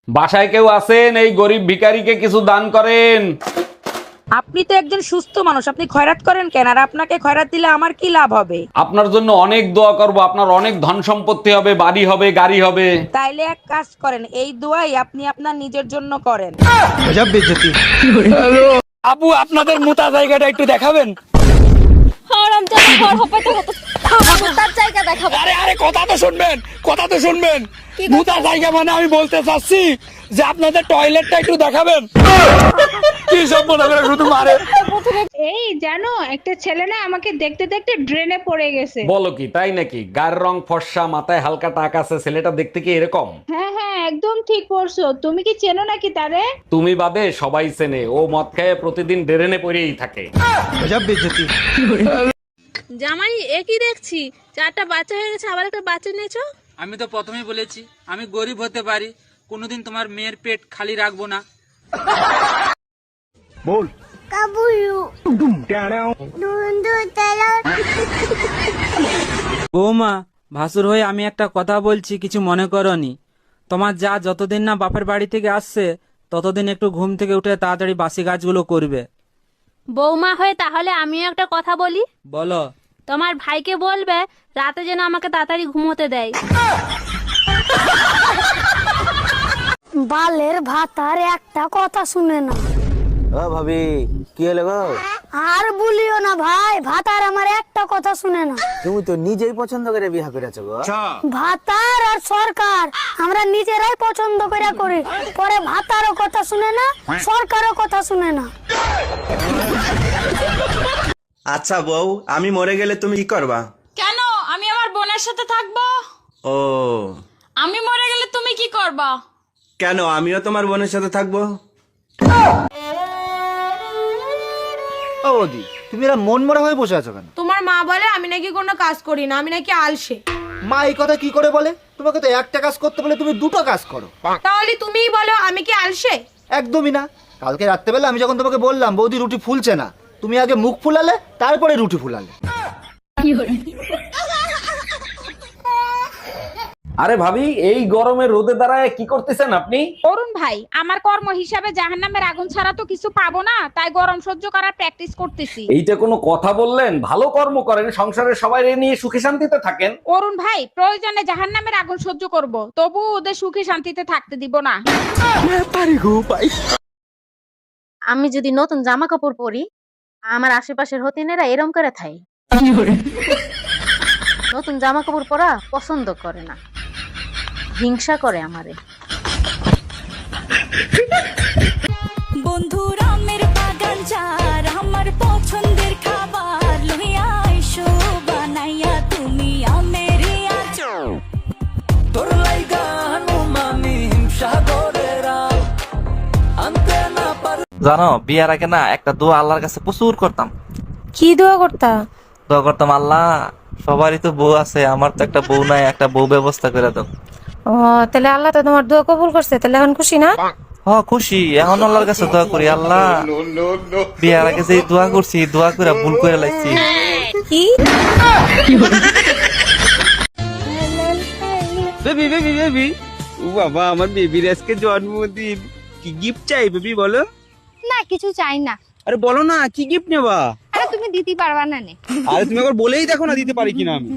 বাসায় কেউ আছেন? এই গরিব ভিখারিকে কিছু দান করেন। আপনি তো একজন সুস্থ মানুষ, আপনি খয়রাত করেন কেন? আর আপনাকে খয়রাত দিলে আমার কি লাভ হবে? আপনার জন্য অনেক দোয়া করব, আপনার অনেক ধন সম্পত্তি হবে, বাড়ি হবে, গাড়ি হবে। তাইলে এক কাজ করেন, এই দোয়াই আপনি আপনার নিজের জন্য করেন। আবু আপনাদের মোটা জায়গাটা একটু দেখাবেন? তার জায়গা দেখাবো। আরে আরে কথা তো শুনবেন, কথা তো শুনবেন। মোটা জায়গা মানে আমি বলতে চাচ্ছি যে আপনাদের টয়লেটটা একটু দেখাবেন। কি সব মনে করে শুধু মারে। এই জানো, একটা ছেলে না আমাকে দেখতে দেখতে ড্রেনে পড়ে গেছে। বলো কি, তাই নাকি? গায়ের রং ফর্সা, মাথায় হালকা টাক আছে, ছেলেটা দেখতে কি এরকম? হ্যাঁ হ্যাঁ, একদম ঠিক করছো। তুমি কি চেনো নাকি তারে? তুমি বাদে সবাই চেনে। ও মদ খেয়ে প্রতিদিন ড্রেনে পড়েই থাকে। জামাই একই দেখছি, 4টা বাচ্চা হয়ে গেছে, আবার একটা বাচ্চা নিয়েছো। আমি তো প্রথমেই বলেছি আমি গরিব হতে পারি, কোনোদিন তোমার মেয়ের পেট খালি রাখবো না। বৌমা, ভাসুর হয়ে আমি একটা কথা বলছি, কিছু মনে করনি। তোমার যা যতদিন না বাপের বাড়ি থেকে আসছে ততদিন একটু ঘুম থেকে উঠে তাড়াতাড়ি বাসি কাজগুলো করবে। বৌমা হয়ে তাহলে আমিও একটা কথা বলি। বলো। তোমার ভাইকে বলবে রাতে যেন আমাকে তাড়াতাড়ি ঘুমোতে দেয়। বালের ভাতার একটা কথা শুনে না। ও ভাবি, কি হলো গো? আর বলিও না ভাই, ভাতার আমার একটা কথা শুনে না। তুমি তো নিজেই পছন্দ করে বিয়ে করেছো গো। ভাতার আর সরকার আমরা নিজেরাই পছন্দ করে করি, পরে ভাতারও কথা শুনে না, সরকারও কথা শুনে না। আচ্ছা বউ, আমি মরে গেলে তুমি কি করবা? কেন? আমি আমার বোনের সাথে থাকবো। ও, আমি মরে গেলে তুমি কি করবা? কেন আমিও তোমার বোনের সাথে থাকবো। ও বৌদি, তুমি এরা মন মরা হয়ে বসে আছো কেন? তোমার মা বলে আমি নাকি কোনো কাজ করি না, আমি নাকি আলসে। মা এই কথা কি করে বলে? তোমাকে তো একটা কাজ করতে বলে তুমি দুটো কাজ করো। তাহলে তুমিই বলো আমি কি আলসে? একদমই না। কালকে রাত্রেবেলা আমি যখন তোমাকে বললাম বৌদি রুটি ফুলছে না, তুমি আগে মুখ ফুলালে তারপরে রুটি ফুলালে। আরে ভাবি, এই গরমে রোদে দাঁড়ায় কি করতেছেন আপনি? অরুণ ভাই, আমার কর্ম হিসাবে জাহান্নামের আগুন ছাড়া তো কিছু পাবো না, তাই গরম সহ্য করার প্র্যাকটিস করতেছি। এইটা কোনো কথা বললেন? ভালো কর্ম করেন, সংসারের সবাই নিয়ে সুখে শান্তিতে থাকেন। অরুণ ভাই, প্রয়োজনে জাহান্নামের আগুন সহ্য করব, তবু ওদের সুখে শান্তিতে থাকতে দিব না। আমি যদি নতুন জামা কাপড় পরি, আমার আশেপাশের হতিনেরা এরম করে থাই। নতুন জামা কাপড় পরা পছন্দ করে না, হিংসা করে আমারে। বন্ধু রামের বাগান যার আমার পছন্দের খাবার লইয়া আইসো বানাইয়া তুমি আমেরে আছো। তোর লাইগা নুমানি হিমসাগরেরা আনতে না পারে। জানো, বিয়ার আগে না একটা দোয়া আল্লাহর কাছে প্রচুর করতাম। কি দোয়া করতা? দোয়া করতাম, আল্লাহ সবারই তো বউ আছে, আমার তো একটা বউ নাই, একটা বউ ব্যবস্থা করে দাও। ও, তাহলে আল্লাহ তো তোমার দোয়া কবুল করছে, তাহলে এখন খুশি না? হ্যাঁ খুশি। এখন আল্লাহর কাছে দোয়া করি, আল্লাহ বিয়ার আগে যে দোয়া করছি, দোয়া করে ভুল করে লাগছি। কি? বেবি বেবি বেবি, ও বাবা, আমার বেবির আজকে জন্মদিন। কি গিফট চাই বেবি বলো? না, কিছু চাই না। আরে বলো না, কি গিফট নেবা? আরে তুমি দিতে পারবা না নে। আরে তুমি একবার বলেই দেখো না দিতে পারি কিনা আমি।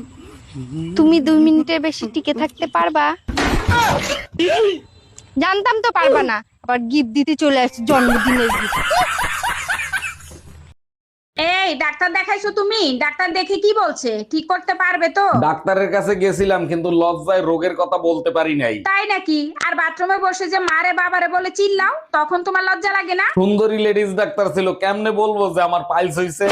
তুমি 2 মিনিটের বেশি টিকে থাকতে পারবা? জানতাম তো পারবা না, আবার গিফট দিতে চলে আসছে, জন্মদিনের গিফট। এই ডাক্তার দেখাইছো তুমি? ডাক্তার দেখে কি বলছে? ঠিক করতে পারবে তো? ডাক্তারের কাছে গেছিলাম, কিন্তু লজ্জায় রোগের কথা বলতে পারি নাই। তাই নাকি? আর বাথরুমে বসে যে মারে বাবারে বলে চিল্লাও, তখন তোমার লজ্জা লাগে না? সুন্দরী লেডিস ডাক্তার ছিল, কেমনে বলবো যে আমার পাইলস হইছে?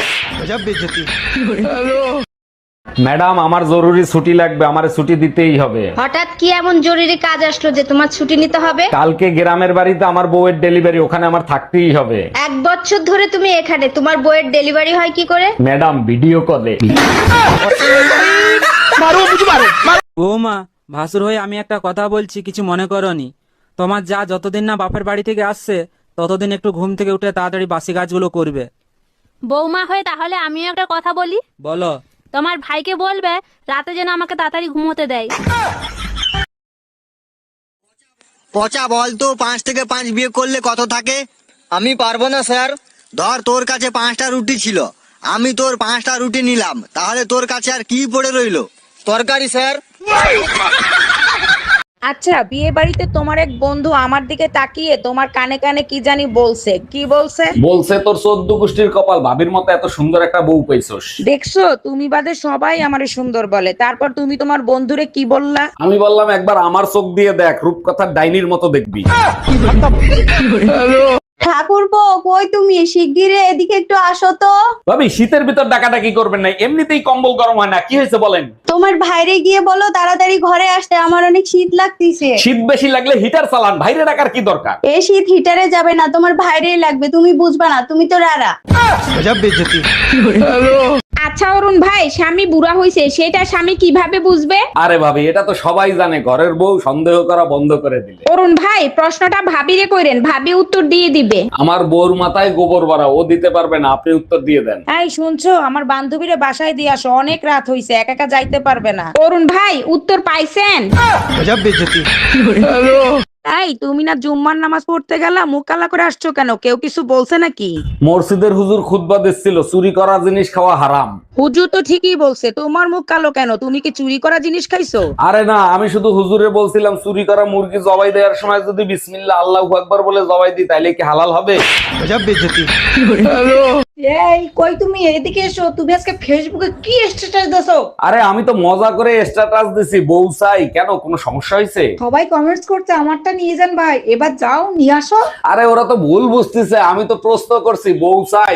ম্যাডাম, আমার জরুরি ছুটি লাগবে, আমারে ছুটি দিতেই হবে। হঠাৎ কি এমন জরুরি কাজ আসলো যে তোমার ছুটি নিতে হবে? কালকে গ্রামের বাড়িতে আমার বউয়ের ডেলিভারি, ওখানে আমার থাকতেই হবে। 1 বছর ধরে তুমি এখানে, তোমার বইয়ের ডেলিভারি হয় কি করে? ম্যাডাম, ভিডিও কলে। বৌমা, ভাসুর হয়ে আমি একটা কথা বলছি, কিছু মনে করনি। তোমার যা যতদিন না বাপের বাড়ি থেকে আসছে ততদিন একটু ঘুম থেকে উঠে তাড়াতাড়ি বাসি কাজগুলো করবে। বৌমা হয়ে তাহলে আমিও একটা কথা বলি। বলো। তোমার ভাইকে বলবে রাতে যেন আমাকে তাড়াতাড়ি ঘুমোতে দেয়। পচা বল তো 5 থেকে 5 বিয়ে করলে কত থাকে? আমি পারবো না স্যার। ধর তোর কাছে 5টা রুটি ছিল, আমি তোর 5টা রুটি নিলাম, তাহলে তোর কাছে আর কি পড়ে রইলো? তরকারি স্যার। আচ্ছা, বিয়ে বাড়িতে তোমার এক বন্ধু আমার দিকে তাকিয়ে তোমার কানে কানে কি জানি বলছে, কি বলছে? বলছে তোর 14 গোষ্ঠীর কপাল, ভাবির মতো এত সুন্দর একটা বউ পাইছস। দেখছো, তুমি বাদে সবাই আমারে সুন্দর বলে, তারপর তুমি তোমার বন্ধুরে কি বললা? আমি বললাম একবার আমার চোখ দিয়ে দেখ, রূপকথার ডাইনির মতো দেখবি। ঠাকুরপো, কই তুমি? শিগগিরে এদিকে একটু আসো তো। ভাবি শীতের ভিতর ডাকাডাকি করবেন না, এমনিতেই কম্বল গরম হয় না, কি হয়েছে বলেন? তোমার ভাইরে গিয়ে বলো তাড়াতাড়ি ঘরে আসতে, আমার অনেক শীত লাগতেছে। শীত বেশি লাগলে হিটার চালান, বাইরে ডাকার কি দরকার? এই শীত হিটারে যাবে না, তোমার ভাইরেই লাগবে, তুমি বুঝবা না, তুমি তো রারা। আচ্ছা অরুণ ভাই, স্বামী বুড়া হইছে সেটা স্বামী কিভাবে বুঝবে? আরে ভাবি, এটা তো সবাই জানে, ঘরের বউ সন্দেহ করা বন্ধ করে দিলে। অরুণ ভাই, প্রশ্নটা ভাবিরে কইরেন, ভাবি উত্তর দিয়ে দিবে। আমার বউর মাথায় গোবর ভরা, ও দিতে পারবে না, আপনি উত্তর দিয়ে দেন। এই শুনছো, আমার বান্ধবীরে বাসায় দিয়ে আসো, অনেক রাত হইছে, একা একা যাইতে পারবে না। অরুণ ভাই, উত্তর পাইছেন? এই তুমি না জুম্মার নামাজ পড়তে গেলা, মুখ কালা করে আসছো কেন? কেউ কিছু বলছে নাকি? মসজিদের হুজুর খুতবা দিচ্ছিল, চুরি করা জিনিস খাওয়া হারাম। হুজুর তো ঠিকই বলছে, তোমার মুখ কালো কেন? তুমি কি চুরি করা জিনিস খাইছো? আরে না, আমি শুধু হুজুরে বলছিলাম চুরি করা মুরগি জবাই দেওয়ার সময় যদি বিসমিল্লাহ আল্লাহু আকবার বলে জবাই দিই তাইলে কি হালাল হবে? এই কই তুমি? এদিকে এসো, তুমি আজকে ফেসবুকে কি স্ট্যাটাস দিছো? আরে আমি তো মজা করে স্ট্যাটাস দিছি, বউ চাই। কেন, কোনো সমস্যা হয়েছে? সবাই কমেন্টস করছে আমারটা নিয়ে যান ভাই, এবার যাও নিয়ে আসো। আরে ওরা তো ভুল বুঝতেছে, আমি তো প্রশ্ন করছি বউ চাই।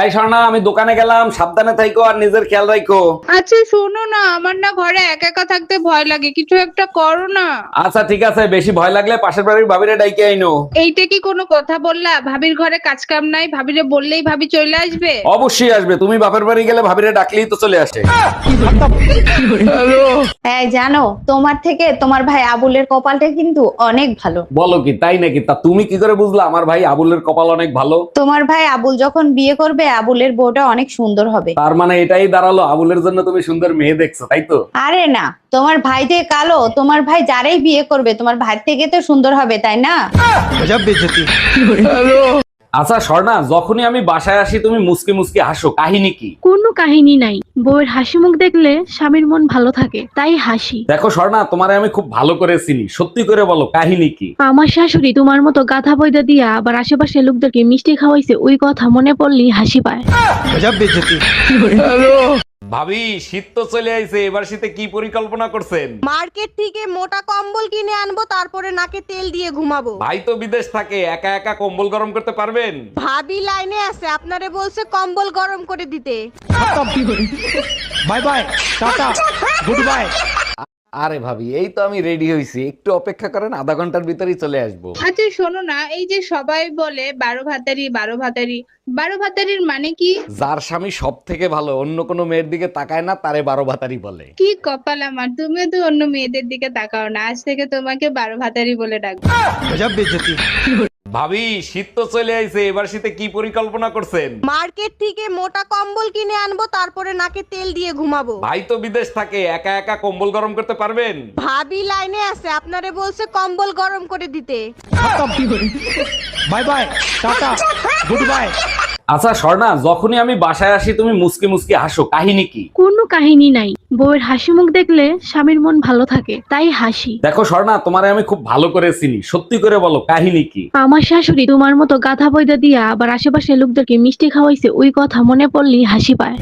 এই স্বর্ণা, আমি দোকানে গেলাম, সাবধানে থাইকো আর নিজের খেয়াল রাখো। আচ্ছা শোনো না, আমার না ঘরে একা একা থাকতে ভয় লাগে, কিছু একটা করো না। আচ্ছা ঠিক আছে, বেশি ভয় লাগলে পাশের বাড়ির ভাবিরে ডাইকে আইনো। এইটা কি কোনো কথা বললা? ভাবির ঘরে কাজ কাম নাই, ভাবিরে বললেই ভাবি চলে আসবে? অবশ্যই আসবে, তুমি বাপের বাড়ি গেলে ভাবিরে ডাকলেই তো চলে আসে। এই জানো, তোমার থেকে তোমার ভাই আবুলের কপালটা কিন্তু অনেক ভালো। বলো কি, তাই নাকি? তা তুমি কি করে বুঝলা আমার ভাই আবুলের কপাল অনেক ভালো? তোমার ভাই আবুল যখন বিয়ে করবে, আবুলের বউটা অনেক সুন্দর হবে। তার মানে এটাই দাঁড়ালো আবুলের জন্য তুমি সুন্দর মেয়ে দেখছো, তাই তো? আরে না, তোমার ভাই যে কালো, তোমার ভাই যারাই বিয়ে করবে তোমার ভাই থেকে তো সুন্দর হবে, তাই না? আচ্ছা স্বর্ণা, যখনই আমি বাসায় আসি তুমি মুসকি মুসকি হাসো, কাহিনী কি? কোনো কাহিনী নাই, বউয়ের হাসি মুখ দেখলে স্বামীর মন ভালো থাকে, তাই হাসি। দেখো স্বর্ণা, তোমারে আমি খুব ভালো করে চিনি, সত্যি করে বলো কাহিনী কি? আমার শাশুড়ি তোমার মতো গাধা বইদা দিয়া আবার আশেপাশে লোকদেরকে মিষ্টি খাওয়াইছে, ওই কথা মনে পড়লি হাসি পায়। ভাবি শীত তো চলে আইছে, এবার শীতে কি পরিকল্পনা করছেন? মার্কেট থেকে মোটা কম্বল কিনে আনবো, তারপরে নাকে তেল দিয়ে ঘুমাবো। ভাই তো বিদেশ থাকে, একা একা কম্বল গরম করতে পারবেন? ভাবি লাইনে আছে, আপনারে বলছে কম্বল গরম করে দিতে। Bye bye, tata, good bye. আরে ভাবি, এই তো আমি রেডি হইছি, একটু অপেক্ষা করেন, আধা ঘন্টার ভিতরেই চলে আসবো। আচ্ছা শোনো না, এই যে সবাই বলে 12 ভাতারি 12 ভাতারি, 12 ভাতারির মানে কি? যার স্বামী সব থেকে ভালো, অন্য কোনো মেয়ের দিকে তাকায় না, তারে 12 ভাতারি বলে। কি কপাল আমার, তুমিও তো অন্য মেয়েদের দিকে তাকাও না, আজ থেকে তোমাকে 12 ভাতারি বলে ডাকবো। ভাবি শীত তো চলে আইছে, এবার শীতে কি পরিকল্পনা করছেন? মার্কেট থেকে মোটা কম্বল কিনে আনবো, তারপরে নাকে তেল দিয়ে ঘুমাবো। ভাই তো বিদেশ থাকে, একা একা কম্বল গরম করতে পারবেন? ভাবি লাইনে আছে, আপনারে বলছে কম্বল গরম করে দিতে। Bye bye, tata, good bye. আচ্ছা স্বর্ণা, যখনই আমি বাসায় আসি তুমি মুসকি মুসকি হাসো, কাহিনী কি? কোনো কাহিনী নাই, বউয়ের হাসি মুখ দেখলে স্বামীর মন ভালো থাকে, তাই হাসি। দেখো স্বর্ণা, তোমারে আমি খুব ভালো করে চিনি, সত্যি করে বলো কাহিনী কি? আমার শাশুড়ি তোমার মতো গাধা বইদা দিয়া আবার আশেপাশে লোকদেরকে মিষ্টি খাওয়াইছে, ওই কথা মনে পড়লি হাসি পায়।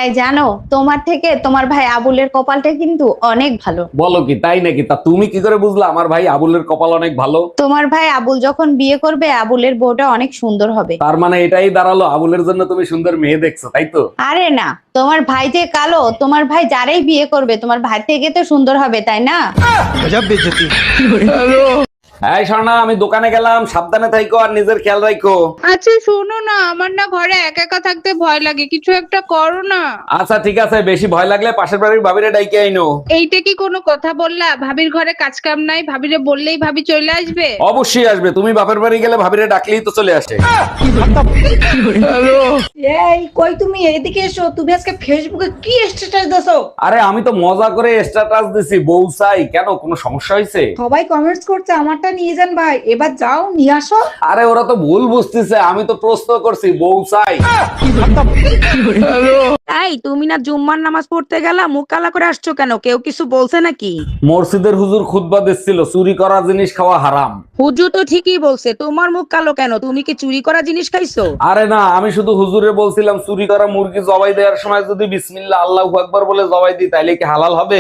এই জানো, তোমার থেকে তোমার ভাই আবুলের কপালটা কিন্তু অনেক ভালো। বলো কি, তাই নাকি? তা তুমি কি করে বুঝলা আমার ভাই আবুলের কপাল অনেক ভালো? তোমার ভাই আবুল যখন বিয়ে করবে, আবুলের বউটা অনেক সুন্দর হবে। তার মানে এটাই দাঁড়ালো আবুলের জন্য তুমি সুন্দর মেয়ে দেখছো, তাই তো? আরে না, তোমার ভাই যে কালো, তোমার ভাই যারাই বিয়ে করবে তোমার ভাই থেকে তো সুন্দর হবে, তাই না? এই স্বর্ণা, আমি দোকানে গেলাম, সাবধানে থাইকো আর নিজের খেয়াল রাখো। আচ্ছা শোনো না, আমার না ঘরে একা একা থাকতে ভয় লাগে, কিছু একটা করো না। আচ্ছা ঠিক আছে, বেশি ভয় লাগলে পাশের বাড়ির ভাবিরে ডাইকে আইনো। এইটা কি কোনো কথা বললা? ভাবির ঘরে কাজ কাম নাই, ভাবিরে বললেই ভাবি চলে আসবে? অবশ্যই আসবে, তুমি বাপের বাড়ি গেলে ভাবিরে ডাকলেই তো চলে আসে। এই কই তুমি, এদিকে এসো। তুমি আজকে ফেসবুকে কি স্ট্যাটাস দিছো? আরে আমি তো মজা করে স্ট্যাটাস দিছি, বউ চাই। কেন, কোনো সমস্যা হয়েছে? সবাই কমেন্টস করছে আমারটা নিয়ে যান ভাই, এবার যাও নিয়ে আসো। আরে ওরা তো ভুল বুঝতেছে, আমি তো প্রশ্ন করছি বউ চাই। এই তুমি না জুম্মার নামাজ পড়তে গেলা, মুখ কালা করে আসছো কেন? কেউ কিছু বলছে নাকি? মসজিদের হুজুর খুতবা দিচ্ছিল, চুরি করা জিনিস খাওয়া হারাম। হুজুর তো ঠিকই বলছে, তোমার মুখ কালো কেন? তুমি কি চুরি করা জিনিস খাইছো? আরে না, আমি শুধু হুজুরে বলছিলাম চুরি করা মুরগি জবাই দেওয়ার সময় যদি বিসমিল্লাহ আল্লাহু আকবার বলে জবাই দিই তাইলে কি হালাল হবে?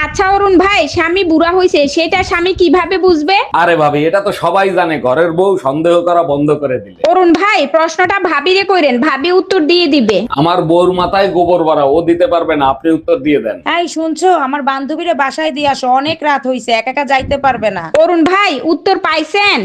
আচ্ছা অরুণ ভাই, স্বামী বুড়া হয়েছে সেটা স্বামী কিভাবে বুঝবে? আরে ভাবি, এটা তো সবাই জানে, ঘরের বউ সন্দেহ করা বন্ধ করে দিলে। অরুণ ভাই, প্রশ্নটা ভাবিরে কইরেন, ভাবি উত্তর দিয়ে দিবে। আমার বউর মাথায় গোবর ভরা, ও দিতে পারবে না, আপনি উত্তর দিয়ে দেন। এই শুনছো, আমার বান্ধবীরে বাসায় দিয়ে আসো, অনেক রাত হইছে, একা একা যাইতে পারবে না। অরুণ ভাই, উত্তর পাইছেন?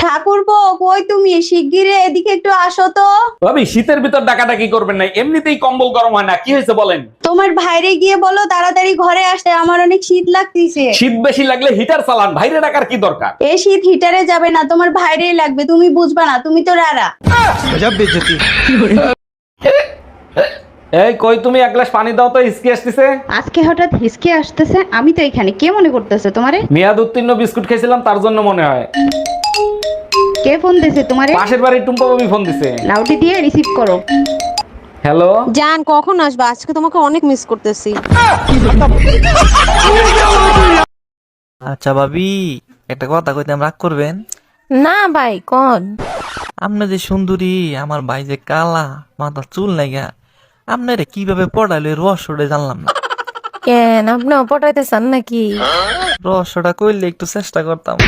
ঠাকুরপো কই তুমি? শিগগিরে এদিকে একটু আসো তো। ভাবি, শীতের ভিতর ডাকাডাকি করবেন না, এমনিতেই কম্বল গরম হয় না। কি হয়েছে বলেন? তোমার ভাইরে গিয়ে বলো তাড়াতাড়ি ঘরে আসতে, আমার অনেক শীত লাগতেছে। শীত বেশি লাগলে হিটার চালান, বাইরে ডাকার কি দরকার? এই শীত হিটারে যাবে না, তোমার ভাইরেই লাগবে, তুমি বুঝবা না, তুমি তো রারা। এই কই তুমি, এক গ্লাস পানি দাও তো, হিসকি আসতেছে। আজকে হঠাৎ হিসকে আসতেছে? আমি তো এখানে, কে মনে করতেছে তোমারে? মেয়াদ উত্তীর্ণ বিস্কুট খেয়েছিলাম, তার জন্য মনে হয়। কে ফোন দিছে তোমারে? পাশের বাড়ির টুম্পা ভাবি ফোন দিছে। লাউডি দিয়ে রিসিভ করো। হ্যালো জান, কখন আসবে? আজকে তোমাকে অনেক মিস করতেছি। আচ্ছা ভাবি, একটা কথা কইতাম, রাগ করবেন? না ভাই, কোন? আপনি যে সুন্দরী, আমার ভাই যে কালা, মাথা চুল লাগা, আপনারে কিভাবে পড়াইলো রহস্যটা জানলাম না। কেন, আপনিও পটাইতে চান নাকি? রহস্যটা কইলে একটু চেষ্টা করতাম।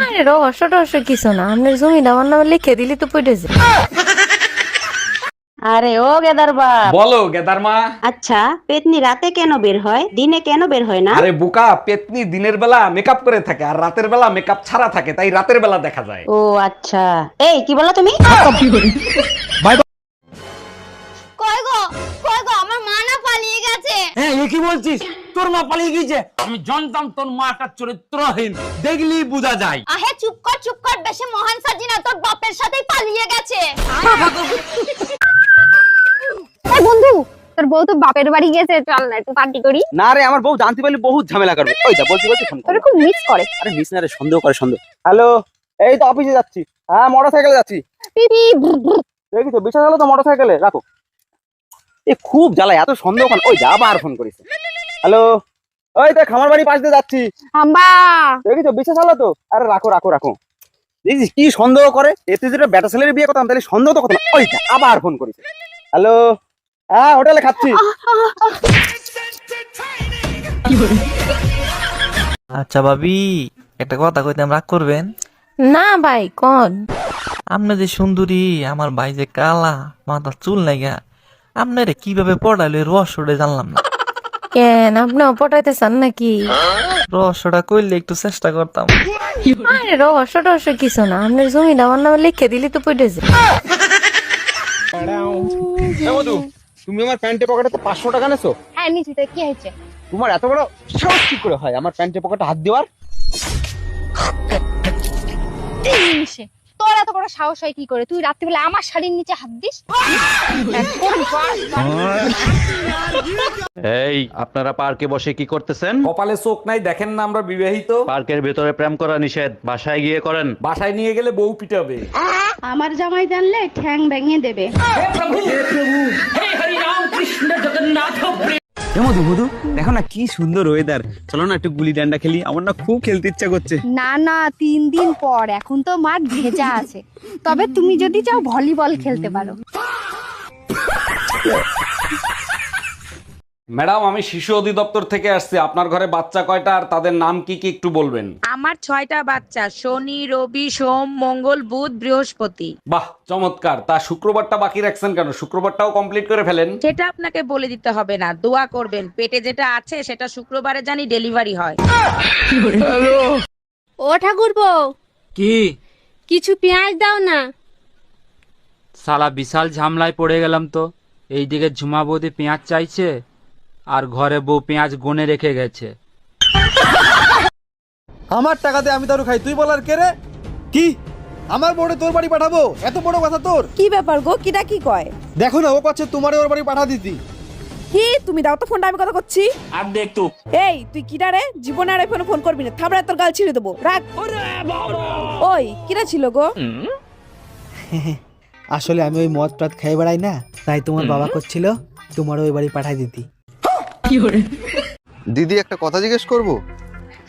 আরে রহস্য কিছু না, আপনার জমিটা আমার নামে লিখে দিলি তো পড়ে যায়। আরে ও গেদার বাপ, বলো গেদার মা। আচ্ছা পেতনি রাতে কেন বের হয়, দিনে কেন বের হয় না? আরে বোকা, পেতনি দিনের বেলা মেকআপ করে থাকে আর রাতের বেলা মেকআপ ছাড়া থাকে, তাই রাতের বেলা দেখা যায়। ও আচ্ছা। এই কি বলো তুমি? কই গো আমার মা না পালিয়ে গেছে। হ্যাঁ, এ কি বলছিস? তোর মা পালিয়ে গিয়েছে? আমি জানতাম তোর মাটা চরিত্রহীন, দেখলি বোঝা যায়। আহে চুপ কর, বেশি মহান সাজি না, তোর বাপের সাথেই পালিয়ে গেছে। এই বন্ধু, তোর বউ তো বাপের বাড়ি গেছে, চল না একটু পার্টি করি। না রে, আমার বউ জানতে পারলে বহুত ঝামেলা করবে। ওই যা বলছি ফোন তোর খুব মিস করে। আরে মিস না রে, সন্দেহ করে সন্দেহ। হ্যালো, এই তো অফিসে যাচ্ছি। হ্যাঁ, মোটরসাইকেলে যাচ্ছি। দেখি তো বিশ্বাস হলো তো, মোটরসাইকেলে রাখো। এ খুব জ্বালায়, এত সন্দেহ কেন? ওই যা আবার ফোন করিস। হ্যালো, ওই তো খামার বাড়ি পাশ দিয়ে যাচ্ছি। হাম্বা, দেখি তো বিশ্বাস হলো তো। আরে রাখো। দেখিস কি সন্দেহ করে? এতে যেটা বেটা ছেলের বিয়ে করতাম তাহলে সন্দেহ তো কথা না। ওই যা আবার ফোন করিস। হ্যালো, হ্যাঁ হোটেলে খাচ্ছি। আচ্ছা ভাবি, একটা কথা কইতাম, রাগ করবেন? না ভাই, কোন? আপনি যে সুন্দরী, আমার ভাই যে কালা, মাথা চুল লাগা, আপনারে কিভাবে পড়াইলো রহস্যটা জানলাম না। কেন, আপনিও পটাইতে চান নাকি? রহস্যটা কইলে একটু চেষ্টা করতাম। আরে রহস্য কিছু না, আপনার জমিটা আমার নামে লিখে দিলি তো পড়ে যায়। মধু, তুমি আমার প্যান্টের পকেটে 500 টাকা নেছো? হ্যাঁ নিচে, কি হয়েছে? তোমার এত বড় সাহস কি করে হয় আমার প্যান্টের পকেটে হাত দেওয়ার? তোর এত বড় সাহস হয় কি করে? তুই রাত্রিবেলা আমার শাড়ির নিচে হাত দিস? এই আপনারা পার্কে বসে কি করতেছেন? কপালে চোখ নাই, দেখেন না আমরা বিবাহিত। পার্কের ভেতরে প্রেম করা নিষেধ, বাসায় গিয়ে করেন। বাসায় নিয়ে গেলে বউ পিটাবে। আমার জামাই জানলে ঠ্যাং ভেঙে দেবে। মধু দেখো না কি সুন্দর ওয়েদার, চলো না একটু গুলি ডান্ডা খেলি, আমার না খুব খেলতে ইচ্ছা করছে। না 3 দিন পর, এখন তো মাঠ ভেজা আছে, তবে তুমি যদি চাও ভলিবল খেলতে পারো। ম্যাডাম, আমি শিশু অধিদপ্তর থেকে আসছি। আপনার ঘরে বাচ্চা কয়টা আর তাদের নাম কি কি একটু বলবেন? আমার 6টা বাচ্চা, শনি, রবি, সোম, মঙ্গল, বুধ, বৃহস্পতি। বাহ, চমৎকার। তা শুক্রবারটা বাকি রাখছেন কেন? শুক্রবারটাও কমপ্লিট করে ফেলেন। সেটা আপনাকে বলে দিতে হবে না, দোয়া করবেন পেটে যেটা আছে সেটা শুক্রবারে জানি ডেলিভারি হয়। ও ঠাকুরপো, কি কিছু পেঁয়াজ দাও না। সালা বিশাল ঝামলায় পড়ে গেলাম তো। এইদিকে ঝুমা বৌদি পেঁয়াজ চাইছে, আর ঘরে বউ পেঁয়াজ গনে রেখে গেছে। আমার টাকাতে আমি দারু খাই, তুই বলার কে রে? কি আমার বউরে তোর বাড়ি পাঠাবো? এত বড় কথা তোর? কি ব্যাপার গো, কিটা কি কয়? দেখো না, ও কাছে তোমারে ওর বাড়ি পাঠা দিতি। কি তুমি দাও তো ফোনটা, আমি কথা করছি। আর দেখ তো এই তুই কিটা রে, জীবনে আর ফোন ফোন করবি না, থামড়া তোর গাল ছিঁড়ে দেবো, রাখ। ওই কিরা ছিল গো? আসলে আমি ওই মদ টদ খেয়ে বেড়াই না, তাই তোমার বাবা করছিল তোমার ওই বাড়ি পাঠাই দিতি। দিদি, একটা কথা জিজ্ঞেস করব?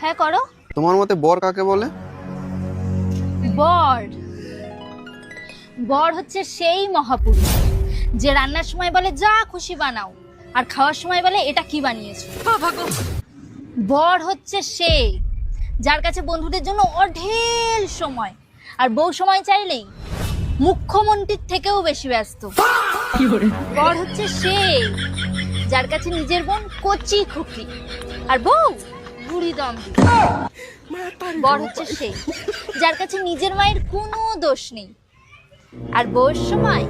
হ্যাঁ করো। তোমার মতে বর কাকে বলে? বর বর হচ্ছে সেই মহাপুরুষ যে রান্নার সময় বলে যা খুশি বানাও, আর খাওয়ার সময় বলে এটা কি বানিয়েছো। বর হচ্ছে সেই যার কাছে বন্ধুদের জন্য অঢেল সময়, আর বউ সময় চাইলেই মুখ্যমন্ত্রীর থেকেও বেশি ব্যস্ত। বর হচ্ছে সেই যার কাছে নিজের বোন কচি খুকি, আর বউ বুড়ি দম্বি। বর হচ্ছে সেই যার কাছে নিজের মায়ের কোনো দোষ নেই, আর বউয়ের সময়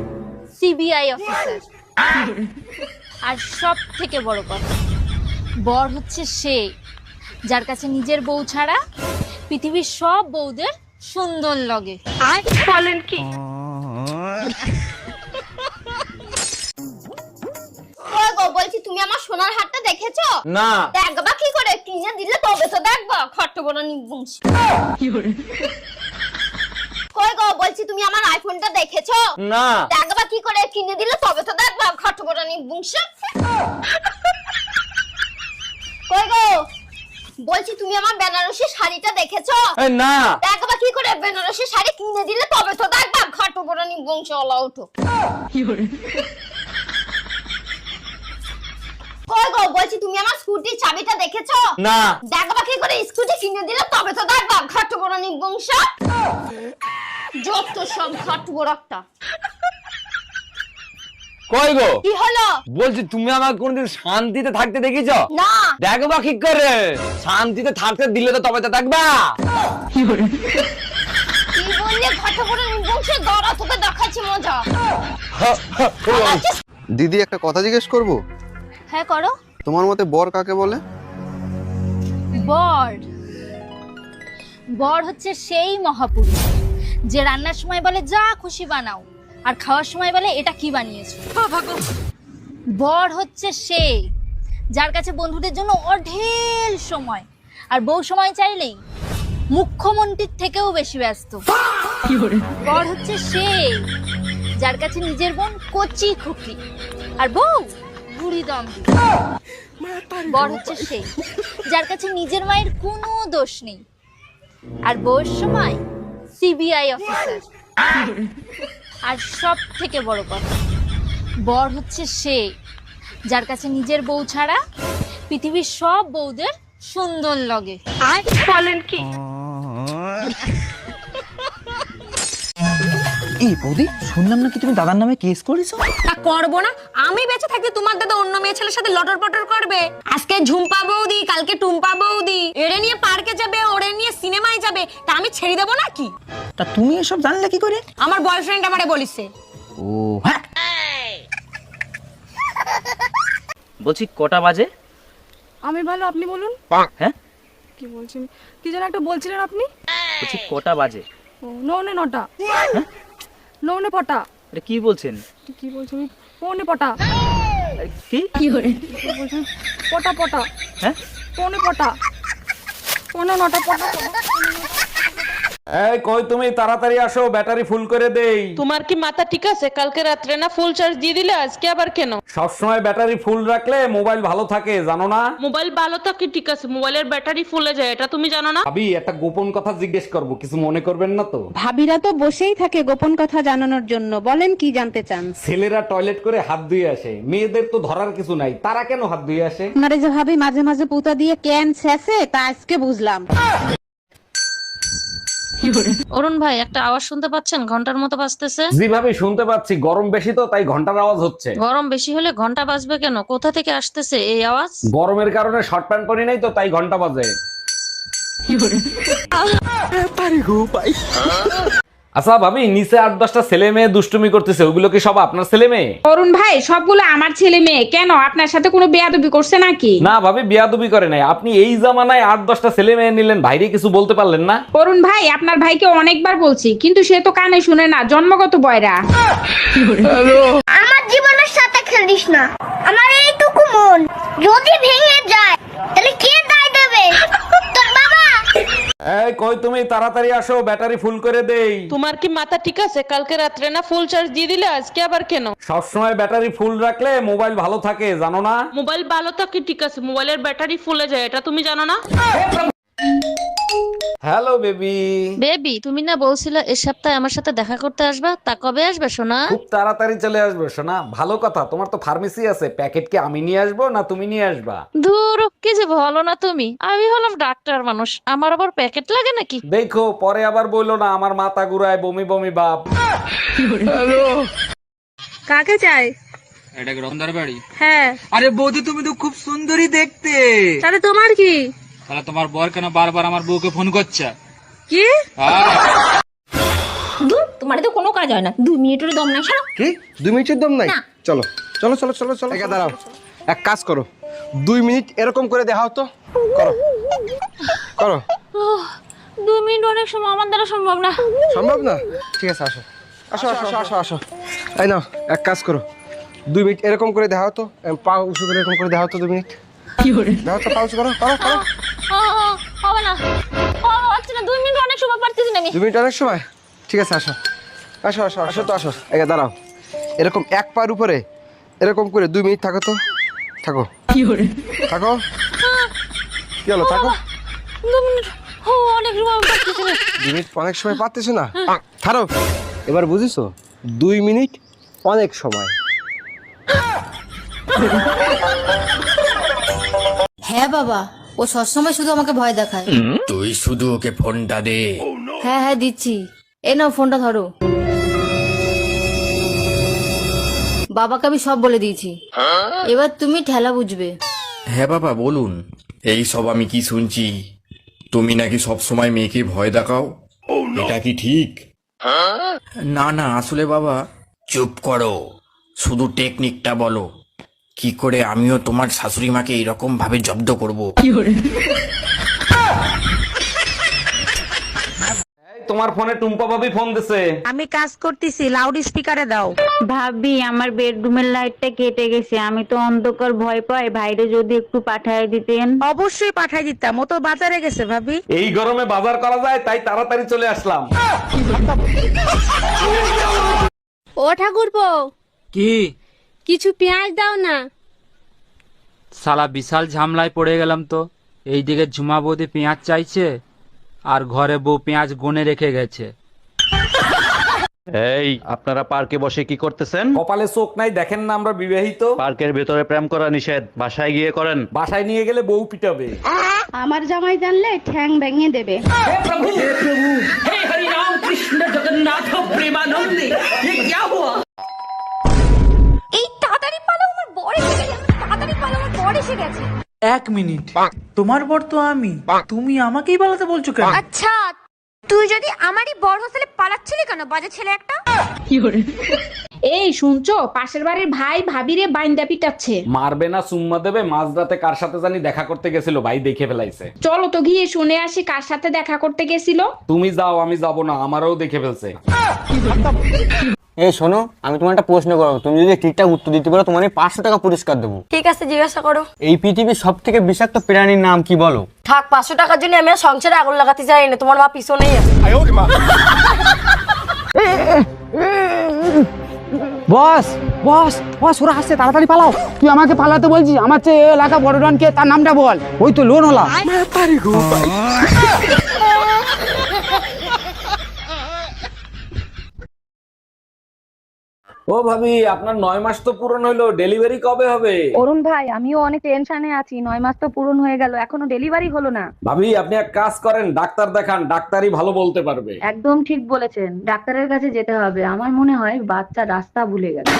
সিবিআই অফিসার। আর সব থেকে বড় কথা, বর হচ্ছে সেই যার কাছে নিজের বউ ছাড়া পৃথিবীর সব বউদের সুন্দর লাগে। আর বলেন কি? বলছি তুমি আমার সোনার হারটা দেখেছো? না। দেখবা কি করে, কিনে দিলে তবে তো দেখবা। খট্ট বড় নিবংশী। কই গো, বলছি তুমি আমার আইফোনটা দেখেছো? না। দেখবা কি করে, কিনে দিলে তবে তো দেখবা। খট্ট বড় নিবংশী। কই গো, বলছি তুমি আমার বেনারসি শাড়িটা দেখেছো? না। দেখবা কি করে, বেনারসি শাড়ি কিনে দিলে তবে তো দেখবা। খট্ট বড় নিবংশী ওলা ওঠো। কই গো, বলছি তুমি আমার স্কুটির চাবিটা দেখেছো? না। দেখবা কি করে, স্কুটি কিনে দিলে তবে তো দেখবা। খট্ট বড় নিবংশ। যত সব খট্ট বড় একটা। কই গো, কি হলো? বলছি তুমি আমাকে কোনদিন শান্তিতে থাকতে দেখিছো? না। দেখবা কি করে, শান্তিতে থাকতে দিলে তো তবে তো দেখবা। কি বললে? খট্ট বড় নিবংশ, দাঁড়া তোকে দেখাচ্ছি মজা। দিদি, একটা কথা জিজ্ঞেস করব? হ্যাঁ করো। তোমার মতে বর কাকে বলে? বর বর হচ্ছে সেই মহাপুরুষ যে রান্নার সময় বলে যা খুশি বানাও, আর খাওয়ার সময় বলে এটা কি বানিয়েছো। বর হচ্ছে সেই যার কাছে বন্ধুদের জন্য অঢেল সময়, আর বউ সময় চাইলেই মুখ্যমন্ত্রীর থেকেও বেশি ব্যস্ত। বর হচ্ছে সেই যার কাছে নিজের বোন কচি খুকি, আর বউ বুড়ি দম্বি। বর হচ্ছে সেই যার কাছে নিজের মায়ের কোনো দোষ নেই, আর বউয়ের সময় সিবিআই অফিসার। আর সব থেকে বড় কথা, বর হচ্ছে সেই যার কাছে নিজের বউ ছাড়া পৃথিবীর সব বউদের সুন্দর লাগে। আর বলেন কি? এই বৌদি, শুনলাম নাকি তুমি দাদার নামে কেস করেছো? তা করবো না? আমি বেঁচে থাকতে তোমার দাদা অন্য মেয়ে ছেলের সাথে লটর পটর করবে? আজকে ঝুম্পা বৌদি, কালকে টুম্পা বৌদি, এরে নিয়ে পার্কে যাবে, ওরে নিয়ে সিনেমায় যাবে, তা আমি ছেড়ে দেবো নাকি? তা তুমি এসব জানলে কি করে? আমার বয়ফ্রেন্ড আমারে বলিছে। ও হ্যাঁ। বলছি কটা বাজে? আমি ভালো, আপনি বলুন। হ্যাঁ, কি বলছেন? কি যেন একটা বলছিলেন আপনি? বলছি কটা বাজে? ও, নৌনে নটা। নৌনে পটা। এটা কি বলছেন? কি বলছেন? পৌনে পটা। কি বলছেন? পটা পটা। হ্যাঁ, পৌনে পটা। পৌনে নটা পটা। এই কই তুমি, তাড়াতাড়ি আসো, ব্যাটারি ফুল করে দেই। তোমার কি মাথা ঠিক আছে? কালকে রাত্রে না ফুল চার্জ দিয়ে দিলে, আজকে আবার কেন? সবসময় ব্যাটারি ফুল রাখলে মোবাইল ভালো থাকে, জানো না? মোবাইল ভালো থাকে ঠিক আছে, মোবাইলের ব্যাটারি ফুলে যায়, এটা তুমি জানো না? ভাবি, একটা গোপন কথা জিজ্ঞেস করব, কিছু মনে করবেন না তো? ভাবিরা তো বসেই থাকে গোপন কথা জানানোর জন্য, বলেন কি জানতে চান? ছেলেরা টয়লেট করে হাত ধুয়ে আসে, মেয়েদের তো ধরার কিছু নাই, তারা কেন হাত ধুয়ে আসে? আপনারা যে ভাবি মাঝে মাঝে পুতা দিয়ে ক্যান ছেঁচে, তা আজকে বুঝলাম। অরুণ ভাই, একটা আওয়াজ শুনতে পাচ্ছেন? ঘন্টার মতো বাজতেছে। জি ভাবি, শুনতে পাচ্ছি, গরম বেশি তো তাই ঘন্টার আওয়াজ হচ্ছে। গরম বেশি হলে ঘন্টা বাজবে কেন? কোথা থেকে আসতেছে এই আওয়াজ? গরমের কারণে শর্ট প্যান্ট পরি নাই তো তাই ঘন্টা বাজে। আচ্ছা ভাবি, নিচে 8-10টা ছেলে মেয়ে দুষ্টুমি করতেছে, ওইগুলো কি সব আপনার ছেলে মেয়ে? অরুণ ভাই, সবগুলো আমার ছেলে মেয়ে। কেন, আপনার সাথে কোনো বেয়াদবি করছে নাকি? না ভাবি, বিয়াদবি করে নাই। আপনি এই জামানায় 8-10টা ছেলে মেয়ে নিলেন, ভাইরে কিছু বলতে পারলেন না? অরুণ ভাই, আপনার ভাইকে অনেকবার বলছি, কিন্তু সে তো কানে শুনে না, জন্মগত বয়রা। আমার জীবনের সাথে খেলিস না, আমার এইটুকু মন যদি ভেঙে যায় তাহলে কে দায় দেবে? তোর বাবা। এই কই তুমি, তাড়াতাড়ি আসো, ব্যাটারি ফুল করে দেই। তোমার কি মাথা ঠিক আছে? কালকে রাত্রে না ফুল চার্জ দিয়ে দিলে, আজকে আবার কেন? সবসময় ব্যাটারি ফুল রাখলে মোবাইল ভালো থাকে, জানো না? মোবাইল ভালো থাকে ঠিক আছে, মোবাইলের ব্যাটারি ফুলে যায়, এটা তুমি জানো না? Hello baby. বেবি, তুমি না বলছিলে এই সপ্তাহে আমার সাথে দেখা করতে আসবা, তা কবে আসবে সোনা? খুব তাড়াতাড়ি চলে আসবে সোনা। ভালো কথা, তোমার তো ফার্মেসি আছে, প্যাকেট কি আমি নিয়ে আসবো না তুমি নিয়ে আসবা? ধুর, কি যে বলো না তুমি, আমি হলাম ডাক্তার মানুষ, আমার আবার প্যাকেট লাগে নাকি? দেখো, পরে আবার বইলো না আমার মাথা ঘুরায়, বমি বমি ভাব। কাকে চাই? এটা কি রতনদার বাড়ি? হ্যাঁ। আরে বৌদি, তুমি তো খুব সুন্দরী দেখতে। তাহলে তোমার কি? তাহলে তোমার বর কেন বারবার আমার বউকে ফোন করছে? কি? তোমার তো কোনো কাজ হয় না, 2 মিনিটের দম নাই। ছাড়ো। কি 2 মিনিটের দম নাই? চলো চলো চলো চলো চলো, একা দাঁড়াও, এক কাজ করো, 2 মিনিট এরকম করে দেখাও তো, করো করো। 2 মিনিট অনেক সময়, আমার দ্বারা সম্ভব না। সম্ভব না? ঠিক আছে, আসো আসো আসো আসো আসো। এই নাও, এক কাজ করো, 2 মিনিট এরকম করে দেখাও তো, পা উঁচু করে এরকম করে দেখাও তো, 2 মিনিট দেখাও তো, পা উঁচু করো করো করো। হবে না, হচ্ছে না, 2 মিনিট অনেক সময় পারতেছি না আমি। 2 মিনিট অনেক সময়? ঠিক আছে, আসো আসো আসো আসো তো, আসো, একা দাঁড়াও, এরকম এক পার উপরে এরকম করে 2 মিনিট থাকো তো, থাকো থাকো, কি হলো, থাকো। 2 মিনিট অনেক সময় পারতেছি না। 2 মিনিট অনেক সময় পারতেছো না? ছাড়ো, এবার বুঝিছো, 2 মিনিট অনেক সময়। হ্যাঁ বাবা, ও সবসময় শুধু আমাকে ভয় দেখায়। তুই শুধু ওকে ফোনটা দে। হ্যাঁ হ্যাঁ দিচ্ছি, এ নাও ফোনটা ধরো। বাবাকে আমি সব বলে দিয়েছি, এবার তুমি ঠেলা বুঝবে। হ্যাঁ বাবা বলুন। এই সব আমি কি শুনছি, তুমি নাকি সব সময় মেয়েকে ভয় দেখাও, এটা কি ঠিক? না না, আসলে বাবা। চুপ করো, শুধু টেকনিকটা বলো, কি করে আমিও তোমার শাশুড়ি মাকে এরকম ভাবে জব্দ করব। তোমার ফোনে টুম্পা ভাবি ফোন দিছে। আমি কাজ করতেছি, লাউড স্পিকারে দাও। ভাবি, আমার বেডরুমের লাইটটা কেটে গেছে, আমি তো অন্ধকার ভয় পাই, ভাইরে যদি একটু পাঠায় দিতেন। অবশ্যই পাঠায় দিতাম, ও তো বাজারে গেছে ভাবি। এই গরমে বাজার করা যায় তাই তাড়াতাড়ি চলে আসলাম। ও ঠাকুরপো, কি? কিছু পেঁয়াজ দাও না। শালা বিশাল ঝামলায় পড়ে গেলাম তো। এইদিকে ঝুমা বৌদি পেঁয়াজ চাইছে, আর ঘরে বউ পেঁয়াজ গুনে রেখে গেছে। এই, আপনারা পার্কে বসে কি করতেছেন? কপালে চোখ নাই, দেখেন না আমরা বিবাহিত। পার্কের ভেতরে প্রেম করা নিষেধ, বাসায় গিয়ে করেন। বাসায় নিয়ে গেলে বউ পিটাবে। আমার জামাই জানলে ঠ্যাং ভেঙে দেবে। এই তাড়াতাড়ি পালো, আমার বর এসে গেছে। তাড়াতাড়ি পালো, আমার বর এসে গেছে। 1 মিনিট, তোমার বর তো আমি, তুমি আমাকেই পালাতে বলছো কেন? আচ্ছা, তুই যদি আমারই বর হোস্টেলে পালাচ্ছিলি কেন, বাজে ছেলে একটা? এই শুনছো, পাশের বাড়ির ভাই ভাবিরে বাইন্দা পিটাচ্ছে। মারবে না চুম্মা দেবে, মাঝরাতে কার সাথে জানি দেখা করতে গেছিল, ভাই দেখে ফেলাইছে। চলো তো গিয়ে শুনে আসি কার সাথে দেখা করতে গেছিল। তুমি যাও, আমি যাব না, আমারও দেখে ফেলছে। এই শোনো, আমি তোমার একটা প্রশ্ন করবো, তুমি যদি ঠিকঠাক উত্তর দিতে পারো তোমার আমি 500 টাকা পুরস্কার দেবো। ঠিক আছে, জিজ্ঞাসা করো। এই পৃথিবীর সব থেকে বিষাক্ত প্রাণীর নাম কি বলো? থাক, 500 টাকার জন্য আমি আর সংসারে আগুন লাগাতে চাই না, তোমার মা পিছনেই আছে। বস বস বস, ওরা আসছে, তাড়াতাড়ি পালাও। তুই আমাকে পালাতে বলছিস? আমার চেয়ে এই এলাকা বড় ডন কে, তার নামটা বল। ওই তো লোন ওলা। ও ভাবি, আপনার 9 মাস তো পূরণ হইলো, ডেলিভারি কবে হবে? অরুণ ভাই, আমিও অনেক টেনশনে আছি, 9 মাস তো পূরণ হয়ে গেল, এখনো ডেলিভারি হলো না। ভাবি, আপনি এক কাজ করেন, ডাক্তার দেখান, ডাক্তারই ভালো বলতে পারবে। একদম ঠিক বলেছেন, ডাক্তারের কাছে যেতে হবে। আমার মনে হয় বাচ্চা রাস্তা ভুলে গেছে।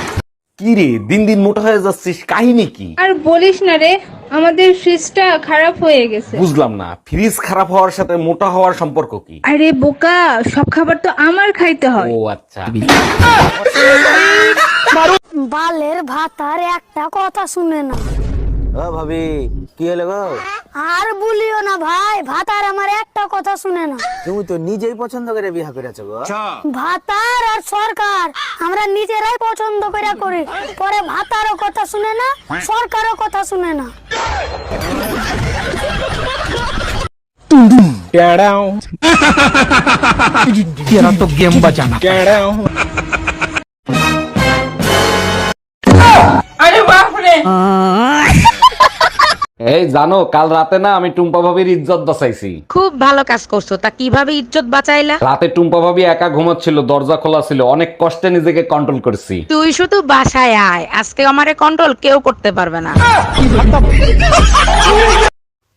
কি রে, দিন দিন মোটা হয়ে যাচ্ছিস, কাহিনী কি? আর বলিস না রে, আমাদের ফ্রিজটা খারাপ হয়ে গেছে। বুঝলাম না, ফ্রিজ খারাপ হওয়ার সাথে মোটা হওয়ার সম্পর্ক কি? আরে বোকা, সব খাবার তো আমার খাইতে হয়। ও আচ্ছা। বালের ভাতার একটা কথা শুনে না। ও ভাবি, কি হলো গো? আর বলিও না ভাই, ভাতার আমার একটা কথা শুনে না। তুমি তো নিজেই পছন্দ করে বিয়ে করেছো গো। ভাতার আর সরকার আমরা নিজেরাই পছন্দ করে করি, পরে ভাতারও কথা শুনে না, সরকারও কথা শুনে না। तेरा तो गेम बचाना। এই জানো, কাল রাতে না আমি টুম্পা ভাবির ইজ্জত বাঁচাইছি। খুব ভালো কাজ করছো, তা কিভাবে ইজ্জত বাঁচাইলা? রাতে টুম্পা ভাবি একা ঘুমাচ্ছিল, দরজা খোলা ছিল, অনেক কষ্টে নিজেকে কন্ট্রোল করছি। তুই শুধু বাসায় আয়, আজকে আমারে কন্ট্রোল কেউ করতে পারবে না।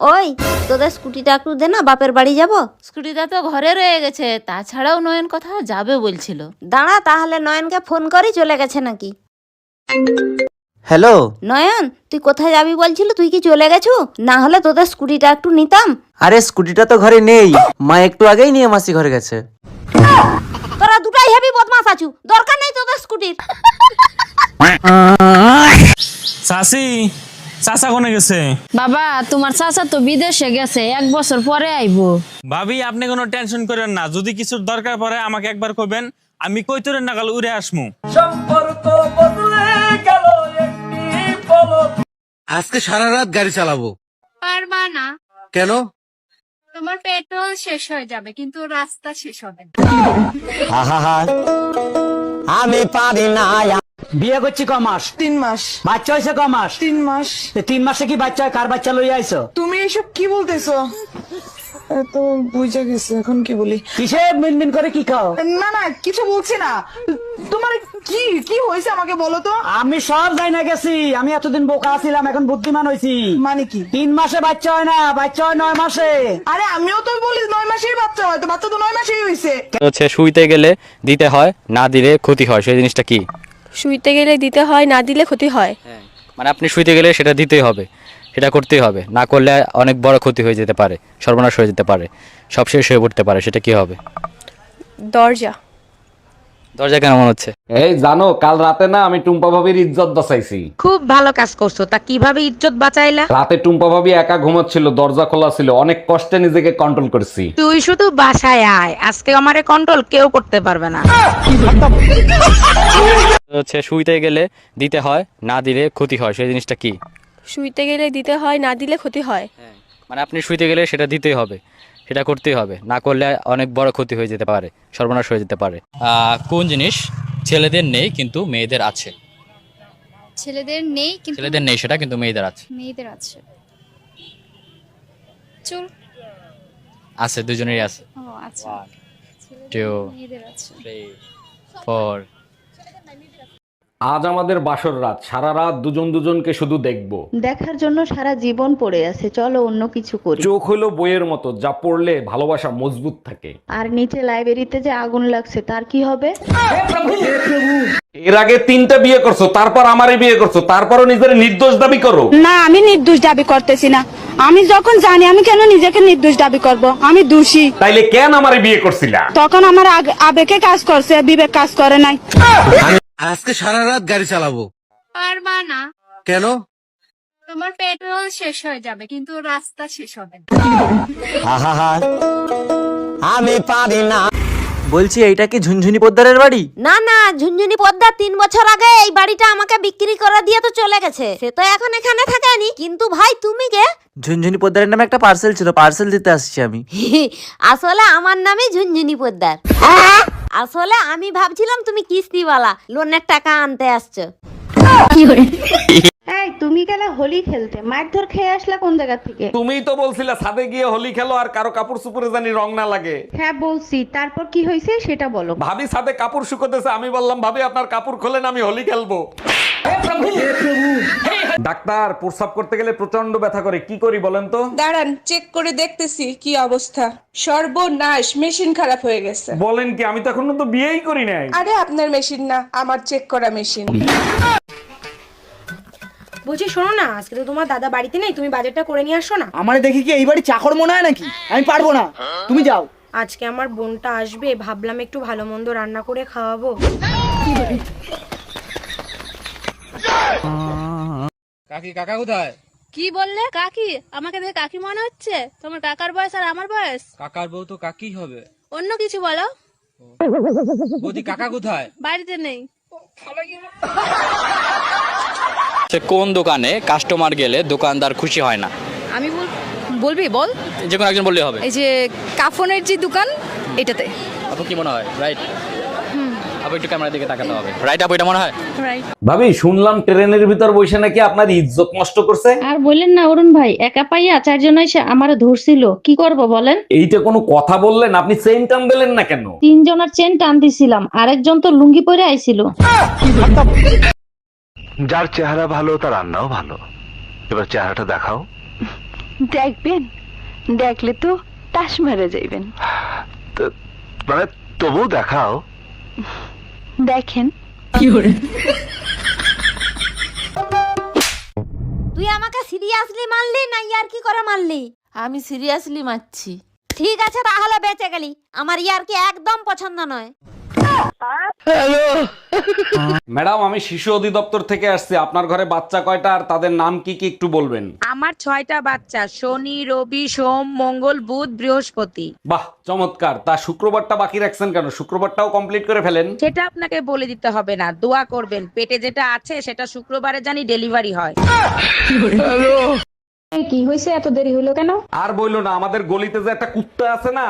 ওই তোদের স্কুটিটা একটু দে না, বাপের বাড়ি যাব। স্কুটিটা তো ঘরে রয়ে গেছে, তাছাড়াও নয়ন কোথাও যাবে বলছিল। দাঁড়া, তাহলে নয়নকে ফোন করি, চলে গেছে নাকি। হ্যালো নয়ন, তুই কোথায় যাবি বলছিল, তুই কি চলে গেছু? না হলে তোদের স্কুটিটা একটু নিতাম। আরে স্কুটিটা তো ঘরে নেই, মা একটু আগেই নিয়ে মাসি ঘরে গেছে। তোরা দুটাই হেভি বদমাস আছু, দরকার নেই তোদের স্কুটির। চাষি চাচা কোনে গেছে? বাবা, তোমার চাচা তো বিদেশে গেছে, 1 বছর পরে আইবো। ভাবি, আপনি কোনো টেনশন করেন না, যদি কিছুর দরকার পড়ে আমাকে একবার কইবেন, আমি কই তোরে নাগাল উড়ে আসমু। আজকে সারা রাত গাড়ি চালাবো। পারবা না। কেন? তোমার পেট্রোল শেষ হয়ে যাবে, কিন্তু রাস্তা শেষ হবে না। আমি পারি না। বিয়ে করছি ক মাস? 3 মাস। বাচ্চা হয়েছে ক মাস? 3 মাস। 3 মাসে কি বাচ্চা হয়? কার বাচ্চা লইয়া আইছো? তুমি এসব কি বলতেছো? তো বুঝে গেছে, এখন কি বলি? কিসে মিনমিন করে কি খাও? না না, কিছু বলছি না। তোমার কি কি হয়েছে আমাকে বলো তো। আমি সব যাই না গেছি, আমি এতদিন বোকা ছিলাম, এখন বুদ্ধিমান হয়েছি। মানে কি? 3 মাসে বাচ্চা হয় না, বাচ্চা হয় 9 মাসে। আরে আমিও তো বলি 9 মাসেই বাচ্চা হয়, তো বাচ্চা তো 9 মাসেই হয়েছে। হচ্ছে শুইতে গেলে দিতে হয়, না দিলে ক্ষতি হয়, সেই জিনিসটা কি? শুইতে গেলে দিতে হয়, না দিলে ক্ষতি হয়। মানে আপনি শুইতে গেলে সেটা দিতেই হবে, সেটা করতেই হবে, না করলে অনেক বড় ক্ষতি হয়ে যেতে পারে, সর্বনাশ হয়ে যেতে পারে, সব শেষ হয়ে পড়তে পারে। সেটা কি হবে? দরজা। দরজা কেন মনে হচ্ছে? এই জানো, কাল রাতে না আমি টুম্পা ভাবির ইজ্জত বাঁচাইছি। খুব ভালো কাজ করছো, তা কিভাবে ইজ্জত বাঁচাইলা? রাতে টুম্পা ভাবি একা ঘুমাচ্ছিল, দরজা খোলা ছিল, অনেক কষ্টে নিজেকে কন্ট্রোল করছি। তুই শুধু বাসায় আয়, আজকে আমারে কন্ট্রোল কেউ করতে পারবে না। হচ্ছে শুইতে গেলে দিতে হয়, না দিলে ক্ষতি হয়, সেই জিনিসটা কি? শুইতে গেলে দিতে হয়, না দিলে ক্ষতি হয়। মানে আপনি শুইতে গেলে সেটা দিতেই হবে, সেটা করতেই হবে, না করলে অনেক বড় ক্ষতি হয়ে যেতে পারে, সর্বনাশ হয়ে যেতে পারে। কোন জিনিস ছেলেদের নেই কিন্তু মেয়েদের আছে? ছেলেদের নেই কিন্তু ছেলেদের নেই সেটা, কিন্তু মেয়েদের আছে। মেয়েদের আছে। চুল। আছে, দুজনেরই আছে। ও আচ্ছা। 2 মেয়েদের আছে। 3 4 আজ আমাদের বাসর রাত, সারা রাত দুজন দুজনকে শুধু দেখবো। দেখার জন্য সারা জীবন পড়ে আছে, চলো অন্য কিছু করি। চোখ হলো বইয়ের মতো, যা পড়লে ভালোবাসা মজবুত থাকে। আর নিচে লাইব্রেরিতে যে আগুন লাগছে, তার কি হবে? এর আগে 3টা বিয়ে করছো, তারপর আমারে বিয়ে করছো, তারপরও নিজের নির্দোষ দাবি করো। না, আমি নির্দোষ দাবি করতেছি না। আমি যখন জানি, আমি কেন নিজেকে নির্দোষ দাবি করব? আমি দোষী। তাইলে কেন আমারে বিয়ে করছিলা? তখন আমার আবেগে কাজ করছে, বিবেক কাজ করে নাই। আজকে সারা রাত গাড়ি চালাবো। পারবা না। কেন? তোমার পেট্রোল শেষ হয়ে যাবে, কিন্তু রাস্তা শেষ হবে না। আমি পারি না। বলছি এইটা কি ঝুনঝুনি পোদ্দারের বাড়ি? না না, ঝুনঝুনি পদ্মা 3 বছর আগে এই বাড়িটা আমাকে বিক্রি করে দিয়ে তো চলে গেছে। সে তো এখন এখানে থাকেনি। কিন্তু ভাই তুমি কে? ঝুনঝুনি পোদ্দারের নামে একটা পার্সেল ছিল, পার্সেল দিতে আসছি আমি। আসলে আমার নামই ঝুনঝুনি পোদ্দার। আসলে আমি ভাবছিলাম তুমি কিস্তিওয়ালা, লোনের টাকা আনতে আসছো। এই তুমি গেলে হোলি খেলতে, মারধর খেয়ে আসলা কোন জায়গা থেকে? তুমিই তো বলছিলে ছাদে গিয়ে হোলি খেলো আর কারো কাপড় চুপড়ে জানি রং না লাগে। হ্যাঁ বলছি, তারপর কি হয়েছে সেটা বলো। ভাবি ছাদে কাপড় শুকোতেছে, আমি বললাম ভাবি আপনার কাপড় খোলেন, আমি হোলি খেলবো। ডাক্তার, প্রস্রাব করতে গেলে প্রচন্ড ব্যথা করে, কি করি বলেন তো? দাঁড়ান, চেক করে দেখতেছি কি অবস্থা। সর্বনাশ, মেশিন খারাপ হয়ে গেছে। বলেন কি? আমি তো এখনো তো বিয়েই করি নাই। আরে আপনার মেশিন না, আমার চেক করা মেশিন। বলছি শোনো না, আজকে তো তোমার দাদা বাড়িতে নেই, তুমি বাজারটা করে নিয়ে আসো না। আমার দেখি কি এই বাড়ি চাকর মনে হয় নাকি? আমি পারবো না, তুমি যাও। আজকে আমার বোনটা আসবে, ভাবলাম একটু ভালো মন্দ রান্না করে খাওয়াবো। কাকি, কাকা কোথায়? কি বললে? কাকি? আমাকে দেখে কাকি মনে হচ্ছে? তোমার কাকার বয়স আর আমার বয়স। কাকার বউ তো কাকি হবে। অন্য কিছু বলো। বৌদি, কাকা কোথায়? বাড়িতে নেই। কোন দোকানে কাস্টমার গেলে দোকানদার খুশি হয় না? আমি বলবি বল। যে কোনো একজন বললে হবে। এই যে কাফনের যে দোকান, এটাতে। আপু কি মনে হয়? রাইট? আপু একটু ক্যামেরার দিকে তাকাতে হবে। রাইট আপু, এটা মনে হয়? ভাবি শুনলাম ট্রেনের ভিতর বসে নাকি আপনার ইজ্জত নষ্ট করছে। আর বললেন না অরুণ ভাই, একা পাইয়া 4 জন এসে আমারে ধরছিল, কি করব বলেন? এইটা কোনো কথা বললেন? আপনি চেইন টান দিলেন না কেন? 3 জনের চেন টান দিছিলাম, আরেকজন তো লুঙ্গি পরে আইছিল। যার চেহারা ভালো তার রান্নাও ভালো। এবার চেহারাটা দেখাও। দেখবেন, দেখলে তো তাস মেরে যাইবেন। মানে তবু দেখাও। দেখেন। তুই আমাকে সিরিয়াসলি মারলি না ইয়ার কি করে মারলি? আমি সিরিয়াসলি মারছি। ঠিক আছে তাহলে বেঁচে গেলি, আমার ইয়ার কি একদম পছন্দ নয়। ম্যাডাম, আমি শিশু অধিদপ্তর থেকে আসছি। আপনার ঘরে বাচ্চা কয়টা আর তাদের নাম কি কি একটু বলবেন? আমার 6টা বাচ্চা, শনি, রবি, সোম, মঙ্গল, বুধ, বৃহস্পতি। বাহ, চমৎকার। তা শুক্রবারটা বাকি রাখছেন কেন? শুক্রবারটাও কমপ্লিট করে ফেলেন। সেটা আপনাকে বলে দিতে হবে না, দোয়া করবেন পেটে যেটা আছে সেটা শুক্রবারে জানি ডেলিভারি হয়। কি হয়েছে, এত দেরি হলো কেন? আর বইলো না, আমাদের গলিতে যে একটা কুত্তা আছে না।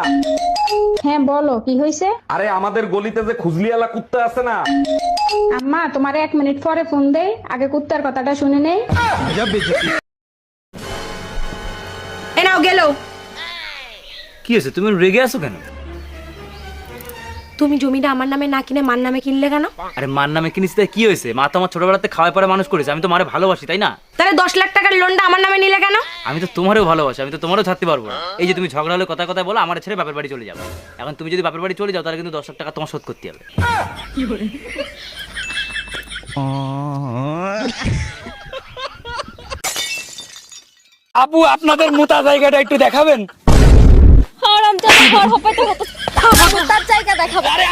হ্যাঁ বলো, কি হয়েছে? আরে আমাদের গলিতে যে খুজলিওয়ালা কুত্তা আছে না। আম্মা, তোমার 1 মিনিট পরে ফোন দেই, আগে কুত্তার কথাটা শুনে নেই। এ নাও গেল। কি হয়েছে, তুমি রেগে আছো কেন? তুমি জমিটা আমার নামে না কিনে মার নামে কিনলে কেন? আরে মার নামে কিনিস তাই কি হয়েছে? মা তো আমার ছোটবেলাতে খাওয়াই পরে মানুষ করেছে, আমি তো মারে ভালোবাসি, তাই না? তাহলে 10 লাখ টাকার লোনটা আমার নামে নিলে কেন? আমি তো তোমারও ভালোবাসি, আমি তো তোমারও ছাড়তে পারবো না। এই যে তুমি ঝগড়া হলে কথা কথা বলো, আমার ছেড়ে বাপের বাড়ি চলে যাবে। এখন তুমি যদি বাপের বাড়ি চলে যাও তাহলে কিন্তু 10 লাখ টাকা তোমার শোধ করতে হবে। আপু, আপনাদের মোটা জায়গাটা একটু দেখাবেন?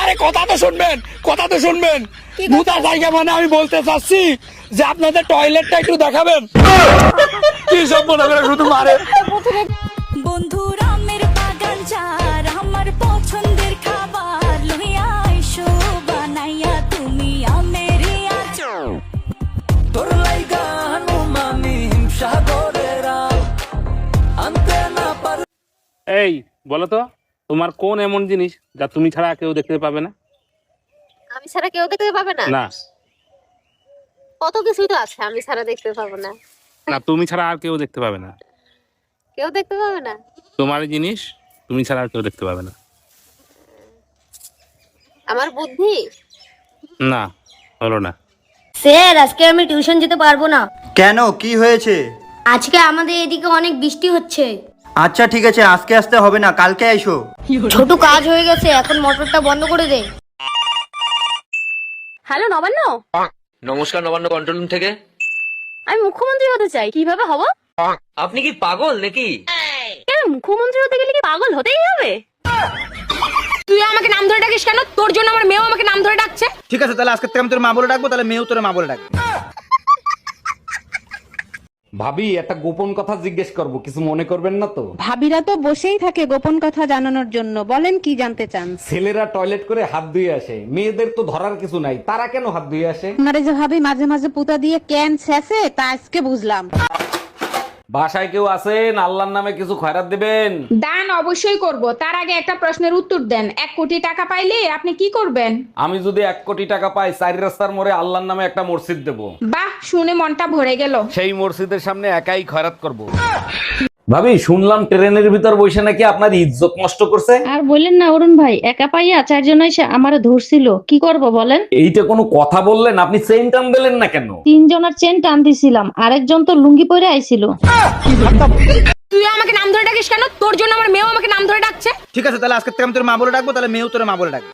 আরে কথা তো শুনবেন, কথা তো শুনবেন। মোটা জায়গা মানে আমি বলতে চাচ্ছি যে আপনাদের টয়লেটটা একটু দেখাবেন। কি সব মনে করে শুধু মারে। বন্ধুর আমের বাগান যার, আমার পছন্দের খাবার লইয়া আইসো বানাইয়া তুমি আমের আচার। তোর লাইগা হনুমানি হিমসাগরেরা আনতে না পারে। এই বলো তো, তোমার কোন এমন জিনিস যা তুমি ছাড়া কেউ দেখতে পাবে না? আমি ছাড়া কেউ দেখতে পাবে না? না কত কিছুই তো আছে আমি ছাড়া দেখতে পাবো না। না, তুমি ছাড়া আর কেউ দেখতে পাবে না। কেউ দেখতে পাবে না? তোমার জিনিস তুমি ছাড়া আর কেউ দেখতে পাবে না। আমার বুদ্ধি? না, হলো না। স্যার, আজকে আমি টিউশন যেতে পারবো না। কেন, কি হয়েছে? আজকে আমাদের এদিকে অনেক বৃষ্টি হচ্ছে। আচ্ছা ঠিক আছে, আজকে আসতে হবে না, কালকে আইসো। ছোট কাজ হয়ে গেছে, এখন মোটরটা বন্ধ করে দে। হ্যালো নবান্ন। নমস্কার, নবান্ন কন্ট্রোল রুম থেকে। আমি মুখ্যমন্ত্রী হতে চাই, কিভাবে হব? আপনি কি পাগল নাকি? কেন, মুখ্যমন্ত্রী হতে গেলে কি পাগল হতেই হবে? তুই আমাকে নাম ধরে ডাকিস কেন? তোর জন্য আমার মেয়েও আমাকে নাম ধরে ডাকছে। ঠিক আছে, তাহলে আজকে থেকে আমি তোর মা বলে ডাকবো, তাহলে মেয়েও তোর মা বলে ডাকবে। ভাবি একটা গোপন কথা জিজ্ঞেস করব, কিছু মনে করবেন না তো? ভাবিরা তো বসেই থাকে গোপন কথা জানানোর জন্য, বলেন কি জানতে চান? ছেলেরা টয়লেট করে হাত ধুয়ে আসে, মেয়েদের তো ধরার কিছু নাই, তারা কেন হাত ধুয়ে আসে? আপনারে যে ভাবি মাঝে মাঝে পুতা দিয়ে ক্যান ছেঁচে তা আজকে বুঝলাম। বাসায় কেউ আছেন? আল্লাহর নামে কিছু খয়রাত দিবেন। দান অবশ্যই করব, তার আগে একটা প্রশ্নের উত্তর দেন। 1 কোটি টাকা পাইলে আপনি কি করবেন? আমি যদি 1 কোটি টাকা পাই, 4 রাস্তার মোড়ে আল্লাহর নামে একটা মসজিদ দেব। বাহ, শুনে মনটা ভরে গেল। সেই মসজিদের সামনে একাই খয়রাত করব। ভাবি শুনলাম ট্রেনের ভিতর বসে নাকি আপনার ইজ্জত নষ্ট করছে। আর বললেন না অরুণ ভাই, একা পাইয়া 4 জন এসে আমারে ধরছিল, কি করব বলেন? এইটা কোনো কথা বললেন? আপনি চেইন টান দিলেন না কেন? 3 জনের চেন টান দিছিলাম, আরেকজন তো লুঙ্গি পরে আইছিল। তুই আমাকে নাম ধরে ডাকিস কেন? তোর জন্য আমার মেয়েও আমাকে নাম ধরে ডাকছে। ঠিক আছে, তাহলে আজকে থেকে আমি তোর মা বলে ডাকবো, তাহলে মেয়েও তোর মা বলে ডাকবে।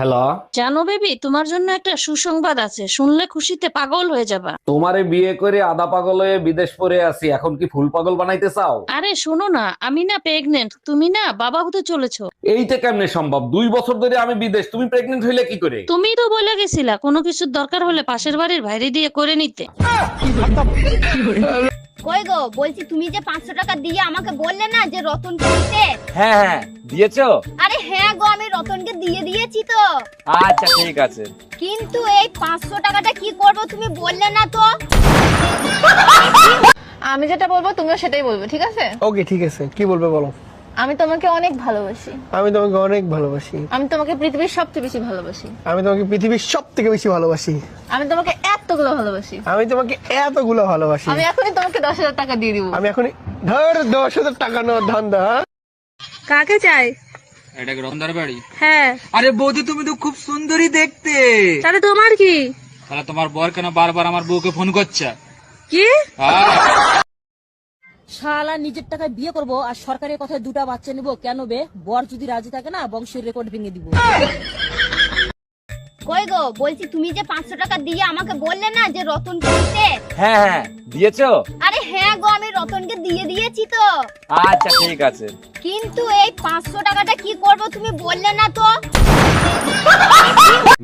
হ্যালো, জানো বেবি, তোমার জন্য একটা সুসংবাদ আছে, শুনলে খুশিতে পাগল হয়ে যাবা। তোমারে বিয়ে করে আধা পাগল হয়ে বিদেশ পড়ে আছি, এখন কি ফুল পাগল বানাইতে চাও? আরে শোনো না, আমি না প্রেগনেন্ট, তুমি না বাবা হতে চলেছো। এইটা কেমনে সম্ভব? 2 বছর ধরে আমি বিদেশ, তুমি প্রেগনেন্ট হইলে কি করে? তুমি তো বলে গেছিলা কোনো কিছুর দরকার হলে পাশের বাড়ির ভাইরে দিয়ে করে নিতে। কই গো, বলছি তুমি যে 500 টাকা দিয়ে আমাকে বললে না যে রতনকে দিতে। হ্যাঁ হ্যাঁ, দিয়েছো? আরে হ্যাঁ গো, আমি রতনকে দিয়ে দিয়েছি তো। আচ্ছা ঠিক আছে। কিন্তু এই 500 টাকাটা কি করব তুমি বললে না তো। আমি যেটা বলবো তুমিও সেটাই বলবে, ঠিক আছে? ওকে ঠিক আছে, কি বলবে বলো। আমি তোমাকে অনেক ভালোবাসি। আমি তোমাকে অনেক ভালোবাসি। আমি তোমাকে পৃথিবীর সবচেয়ে বেশি ভালোবাসি। আমি তোমাকে পৃথিবীর সব থেকে বেশি ভালোবাসি। আমি তোমাকে এতগুলো ভালোবাসি। আমি তোমাকে এতগুলো ভালোবাসি। আমি এখনই তোমাকে 10,000 টাকা দিয়ে দিব। আমি এখনই ধর 10,000 টাকা নেওয়ার ধান্দা। কাকে চাই? এটা কি রতনদার বাড়ি? হ্যাঁ। আরে বৌদি, তুমি তো খুব সুন্দরী দেখতে। তাহলে তোমার কি? তাহলে তোমার বর কেন বারবার আমার বউকে ফোন করছে? কি? শালা নিজের টাকায় বিয়ে করব আর সরকারের কথায় 2টা বাচ্চা নিব কেন বে? বর যদি রাজি থাকে না, বংশের রেকর্ড ভেঙে দিব। কই গো, বলছি তুমি যে 500 টাকা দিয়ে আমাকে বললে না যে রতনকে দিতে। হ্যাঁ হ্যাঁ, দিয়েছো? আরে হ্যাঁ গো, আমি রতনকে দিয়ে দিয়েছি তো। আচ্ছা ঠিক আছে। কিন্তু এই 500 টাকাটা কি করব তুমি বললে না তো।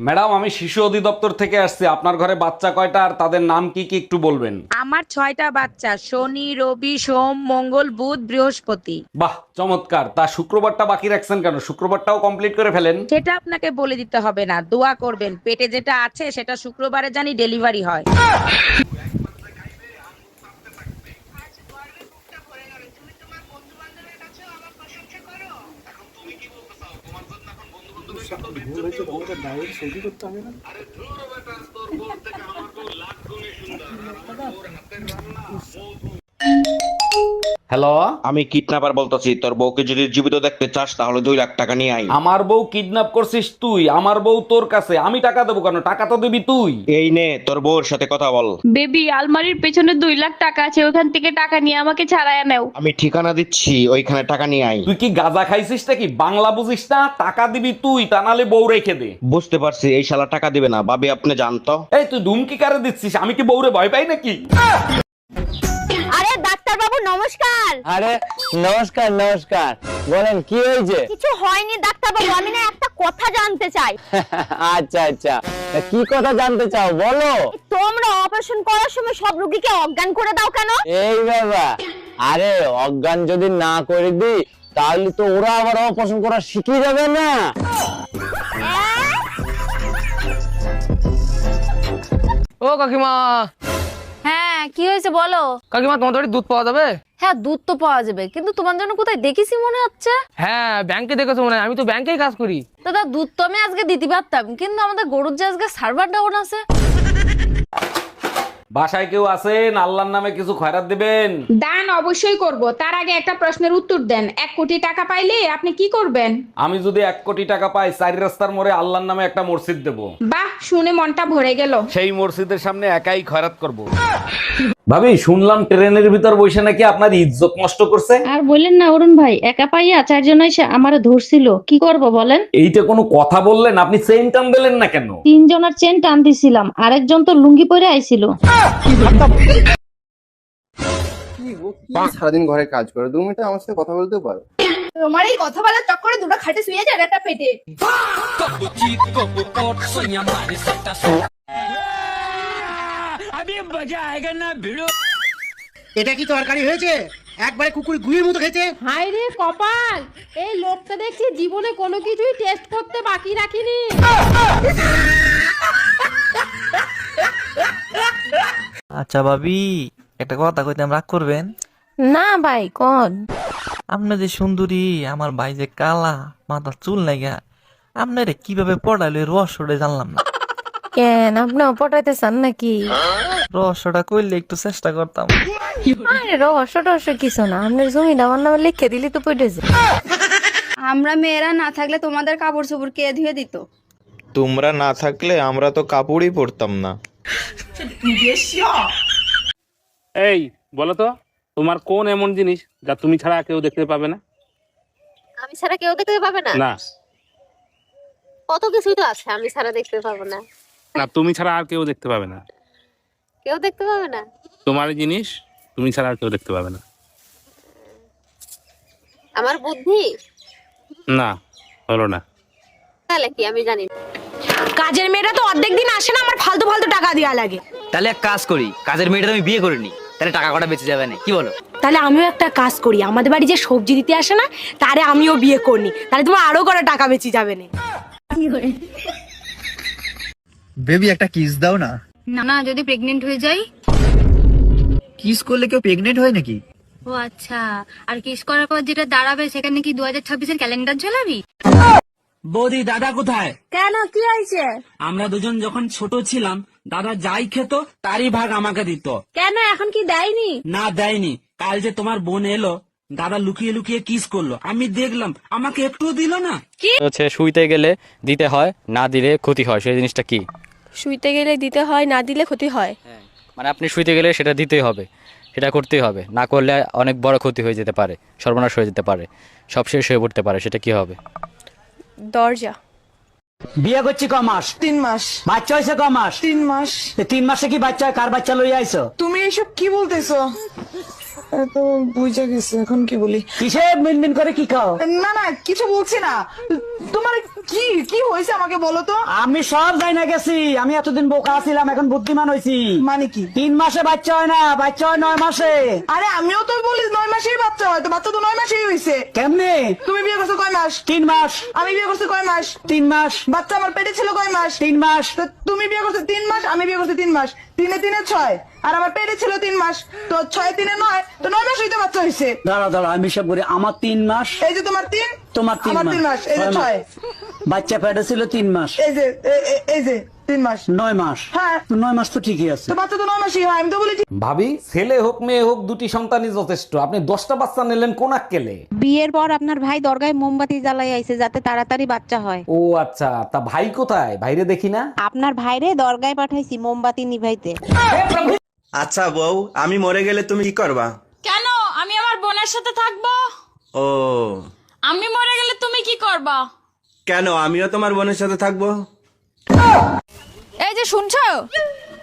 ম্যাডাম, আমি শিশু অধিদপ্তর থেকে আসছি। আপনার ঘরে বাচ্চা কয়টা আর তাদের নাম কি কি একটু বলবেন? আমার 6টা বাচ্চা, শনি, রবি, সোম, মঙ্গল, বুধ, বৃহস্পতি। বাহ চমৎকার। তা শুক্রবারটা বাকি রাখছেন কেন? শুক্রবারটাও কমপ্লিট করে ফেলেন। সেটা আপনাকে বলে দিতে হবে না, দোয়া করবেন পেটে যেটা আছে সেটা শুক্রবারে জানি ডেলিভারি হয়। হ্যালো, আমি কিডন্যাপার বলতেছি, তোর বউকে যদি জীবিত দেখতে চাস তাহলে 2 লাখ টাকা নিয়ে আই। আমার বউ কিডন্যাপ করছিস তুই? আমার বউ তোর কাছে, আমি টাকা দেবো কেন? টাকা তো দিবি তুই। এই নে তোর বউর সাথে কথা বল। বেবি, আলমারির পেছনে 2 লাখ টাকা আছে, ওখান থেকে টাকা নিয়ে আমাকে ছাড়াইয়া নাও। আমি ঠিকানা দিচ্ছি, ওইখানে টাকা নিয়ে আই। তুই কি গাঁজা খাইছিস নাকি? বাংলা বুঝিস না? টাকা দিবি তুই, তা নাহলে বউ রেখে দে। বুঝতে পারছি, এই শালা টাকা দিবে না। ভাবি আপনি জানতো। এই তুই ধুমকি কারে দিচ্ছিস? আমি কি বউরে ভয় পাই নাকি? আরে ডাক্তার বাবু নমস্কার। আরে নমস্কার নমস্কার, বলেন কি হয়েছে? কিছু হয়নি ডাক্তার বাবু, আমি না একটা কথা জানতে চাই। আচ্ছা আচ্ছা, তা কি কথা জানতে চাও বলো। তোমরা অপারেশন করার সময় সব রোগীকে অজ্ঞান করে দাও কেন? এই বাবা, আরে অজ্ঞান যদি না করে দিই তাহলে তো ওরা আবার অপারেশন করা শিখে যাবে না। ও কাকিমা। হ্যাঁ, কি হয়েছে বলো। কাকিমা, তোমাদের বাড়ি দুধ পাওয়া যাবে? হ্যাঁ, দুধ তো পাওয়া যাবে, কিন্তু তোমার জন্য কোথায় দেখেছি মনে হচ্ছে। হ্যাঁ, ব্যাংকে দেখেছো মনে হয়, আমি তো ব্যাংকেই কাজ করি। দাদা, দুধ তো আমি আজকে দিতে পারতাম, কিন্তু আমাদের গরুর যে আজকে সার্ভার ডাউন আছে। বাসায় কেউ আছেন? আল্লাহর নামে কিছু খয়রাত দিবেন। দান অবশ্যই করব, তার আগে একটা প্রশ্নের উত্তর দেন। 1 কোটি টাকা পাইলে আপনি কি করবেন? আমি যদি 1 কোটি টাকা পাই, 4 রাস্তার মোড়ে আল্লাহর নামে একটা মসজিদ দেব। বাহ, শুনে মনটা ভরে গেল। সেই মসজিদের সামনে একাই খয়রাত করব। ভাবি শুনলাম ট্রেনের ভিতর বসে নাকি আপনার ইজ্জত নষ্ট করছে। আর বললেন না অরুণ ভাই, একা পাইয়া 4 জন এসে আমারে ধরছিল, কি করব বলেন? এইটা কোনো কথা বললেন? আপনি চেইন টান দিলেন না কেন? 3 জনের চেন টান দিছিলাম, আরেকজন তো লুঙ্গি পরে আইছিল। সারাদিন ঘরে কাজ করে, 2 মিনিট আমার সাথে কথা বলতে পারো? তোমার এই কথা বলার চক্করে 2টা খাটে শুয়ে যায়, একটা পেটে। এটা কি তরকারি হয়েছে? একবারে কুকুর গুয়ের মতো খেতে। হাই রে কপাল, এই লোকটা দেখছি জীবনে কোনো কিছুই টেস্ট করতে বাকি রাখিনি। আচ্ছা ভাবি, একটা কথা কইতাম, রাগ করবেন? না ভাই কোন? আপনি যে সুন্দরী, আমার ভাই যে কালা, মাথা চুল নাইগা, আপনারে কিভাবে পড়াইলো এই রহস্যটা জানলাম না। কেন আপনিও পটাইতে চান নাকি? রহস্যটা কইলে একটু চেষ্টা করতাম। আরে রহস্য টহস্য কিছু না, আপনার জমিটা আমার নামে লিখে দিলি তো পড়ে যায়। আমরা মেয়েরা না থাকলে তোমাদের কাপড় চোপড় কে ধুয়ে দিত? তোমরা না থাকলে আমরা তো কাপড়ই পরতাম না। এই বলো তো, তোমার কোন এমন জিনিস যা তুমি ছাড়া কেউ দেখতে পাবে না? আমি ছাড়া কেউ দেখতে পাবে না? না কত কিছুই তো আছে আমি ছাড়া দেখতে পাবো না। না, তুমি ছাড়া আর কেউ দেখতে পাবে না। কেউ দেখতে পাবে না? তোমার এই জিনিস তুমি ছাড়া আর কেউ দেখতে পাবে না। আমার বুদ্ধি? না, হলো না। তাহলে কি আমি জানি না। কাজের মেয়েরা তো অর্ধেক দিন আসে না, আমার ফালতু ফালতু টাকা দেওয়া লাগে। তাহলে এক কাজ করি, কাজের মেয়েটা আমি বিয়ে করিনি, তাহলে টাকা কটা বেঁচে যাবে না, কি বলো? তাহলে আমিও একটা কাজ করি, আমাদের বাড়ি যে সবজি দিতে আসে না, তারে আমিও বিয়ে করি, তাহলে তোমার আরো কটা টাকা বেঁচে যাবে না। বেবি একটা কিস দাও না। না না, যদি প্রেগনেন্ট হয়ে যাই? কিস করলে কেউ প্রেগনেন্ট হয় নাকি? ও আচ্ছা, আর কিস করার পর যেটা দাঁড়াবে সেখানে কি 2026-এর ক্যালেন্ডার ঝোলাবি? বৌদি, দাদা কোথায়? কেন, কি হয়েছে? আমরা দুজন যখন ছোট ছিলাম, দাদা যাই খেত তারই ভাগ আমাকে দিত। কেন, এখন কি দেয়নি? না দেয়নি। কাল যে তোমার বোন এলো, দাদা লুকিয়ে লুকিয়ে কিস করলো, আমি দেখলাম, আমাকে একটুও দিল না। হচ্ছে শুইতে গেলে দিতে হয়, না দিলে ক্ষতি হয়, সেই জিনিসটা কি? শুইতে গেলে দিতে হয়, না দিলে ক্ষতি হয়? মানে আপনি শুইতে গেলে সেটা দিতেই হবে, সেটা করতেই হবে, না করলে অনেক বড় ক্ষতি হয়ে যেতে পারে, সর্বনাশ হয়ে যেতে পারে, সব শেষ হয়ে পড়তে পারে। সেটা কি হবে? দরজা। বিয়ে করছি ক মাস? 3 মাস। বাচ্চা হয়েছে ক মাস? 3 মাস। 3 মাসে কি বাচ্চা হয়? কার বাচ্চা লইয়া আইছো? তুমি এসব কি বলতেছো? তো বুঝা গেছে, এখন কি বলি? কিসে মিনমিন করে কি খাও? না না, কিছু বলছি না। তোমার কি কি হয়েছে আমাকে বলো তো। আমি সব যাই না গেছি, আমি এতদিন বোকা ছিলাম, এখন বুদ্ধিমান হয়েছি। মানে কি? 3 মাসে বাচ্চা হয় না, বাচ্চা হয় 9 মাসে। আরে আমিও তো বলি 9 মাসেই বাচ্চা হয়, তো বাচ্চা তো 9 মাসেই হয়েছে। কেমনে? তুমি বিয়ে করছো কয় মাস? 3 মাস। আমি বিয়ে করছি কয় মাস? 3 মাস। বাচ্চা আমার পেটে ছিল কয় মাস? 3 মাস। তো তুমি বিয়ে করছো 3 মাস, আমি বিয়ে করছি 3 মাস। 3 এ 6, আর আমার পেটে ছিল 3 মাস, তো 6 3 এ 9, তো 9 মাসই তো বাচ্চা হয়েছে। দাঁড়া দাঁড়া, আমি সব করি। আমার 3 মাস। এই যে তোমার 3, তোমার 3 আমার 3 মাস, এই যে 6। বাচ্চা পেটে ছিল 3 মাস, এই যে এই যে 3 মাস। 9 মাস। হ্যাঁ, তো 9 মাস তো ঠিকই আছে। তো বাচ্চা তো 9 মাসই হয়, আমি তো বলেছি। ভাবি, ছেলে হোক মেয়ে হোক, দুটি সন্তানই যথেষ্ট। আপনি 10টা বাচ্চা নিলেন কোন আক্কেলে? বিয়ের পর আপনার ভাই দরগায় মোমবাতি জ্বালাই আইছে যাতে তাড়াতাড়ি বাচ্চা হয়। ও আচ্ছা, তা ভাই কোথায়? ভাইরে দেখি না। আপনার ভাইরে দরগায় পাঠাইছি মোমবাতি নিভাইতে। আচ্ছা বউ, আমি মরে গেলে তুমি কি করবা? কেন, আমি আমার বোনের সাথে থাকবো। ও, আমি মরে গেলে তুমি কি করবা? কেন, আমিও তোমার বোনের সাথে থাকবো। এই যে শুনছো?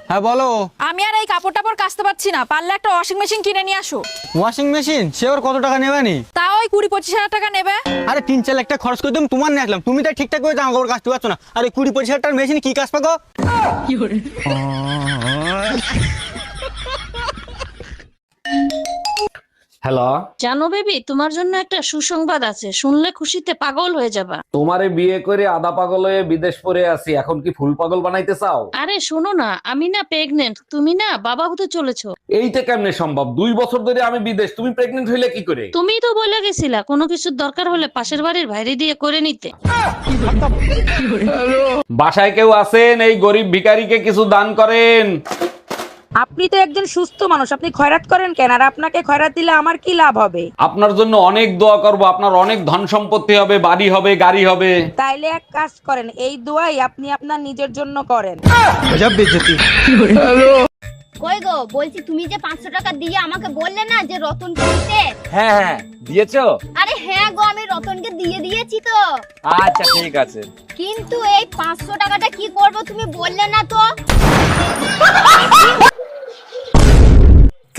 হ্যাঁ বলো। আমি আর এই কাপড় টাপড় কাচতে পারছি না, পারলে একটা ওয়াশিং মেশিন কিনে নিয়ে আসো। Washing machine? সে ওর কত টাকা নেবে নি? তাও ওই 20-25 হাজার টাকা নেবে। আরে 3-4 লাখ টাকা খরচ করে তুমি তোমার নিয়ে আসলাম, তুমি তাই ঠিকঠাক করে জামা কাপড় কাচতে পারছো না, আর 20-25 হাজার টাকার মেশিন কি কাজ পাগো? হ্যালো, জানো বেবি, তোমার জন্য একটা সুসংবাদ আছে, শুনলে খুশিতে পাগল হয়ে যাবা। তোমারে বিয়ে করে আধা পাগল হয়ে বিদেশ পড়ে আছি, এখন কি ফুল পাগল বানাইতে চাও? আরে শোনো না, আমি না প্রেগনেন্ট, তুমি না বাবা হতে চলেছো। এইটা কেমনে সম্ভব? 2 বছর ধরে আমি বিদেশ, তুমি প্রেগনেন্ট হইলে কি করে? তুমিই তো বলে গেছিলা কোনো কিছুর দরকার হলে পাশের বাড়ির ভাইরে দিয়ে করে নিতে। বাসায় কেউ আছেন? এই গরিব ভিখারিকে কিছু দান করেন। আপনি তো একজন সুস্থ মানুষ, আপনি খয়রাত করেন কেন? আর আপনাকে খয়রাত দিলে আমার কি লাভ হবে? আপনার জন্য অনেক দোয়া করব, আপনার অনেক ধন সম্পত্তি হবে, বাড়ি হবে, গাড়ি হবে। তাইলে এক কাজ করেন, এই দোয়াই আপনি আপনার নিজের জন্য করেন। কই গো, বলছি তুমি যে 500 টাকা দিয়ে আমাকে বললে না যে রতনকে দিতে? হ্যাঁ হ্যাঁ, দিয়েছো? আরে হ্যাঁ গো, আমি রতনকে দিয়ে দিয়েছি তো। আচ্ছা ঠিক আছে। কিন্তু এই 500 টাকাটা কি করব তুমি বললে না তো।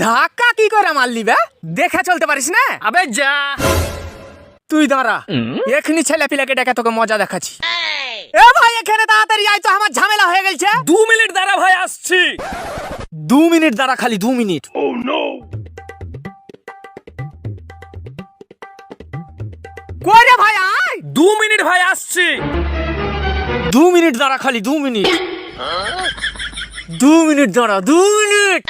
ধাক্কা কি করে মারলি বে? দেখে চলতে পারিস না? আবে যা, তুই দাঁড়া, এখনি ছেলে পিলাকে ডেকে তোকে মজা দেখাচ্ছি। এ ভাই, এখানে তাড়াতাড়ি আয় তো, আমার ঝামেলা হয়ে গেছে। 2 মিনিট দাঁড়া ভাই, আসছি। 2 মিনিট দাঁড়া, খালি 2 মিনিট। কই রে ভাই আয়। 2 মিনিট ভাই আসছি। 2 মিনিট দাঁড়া, খালি 2 মিনিট। 2 মিনিট দাঁড়া, 2 মিনিট।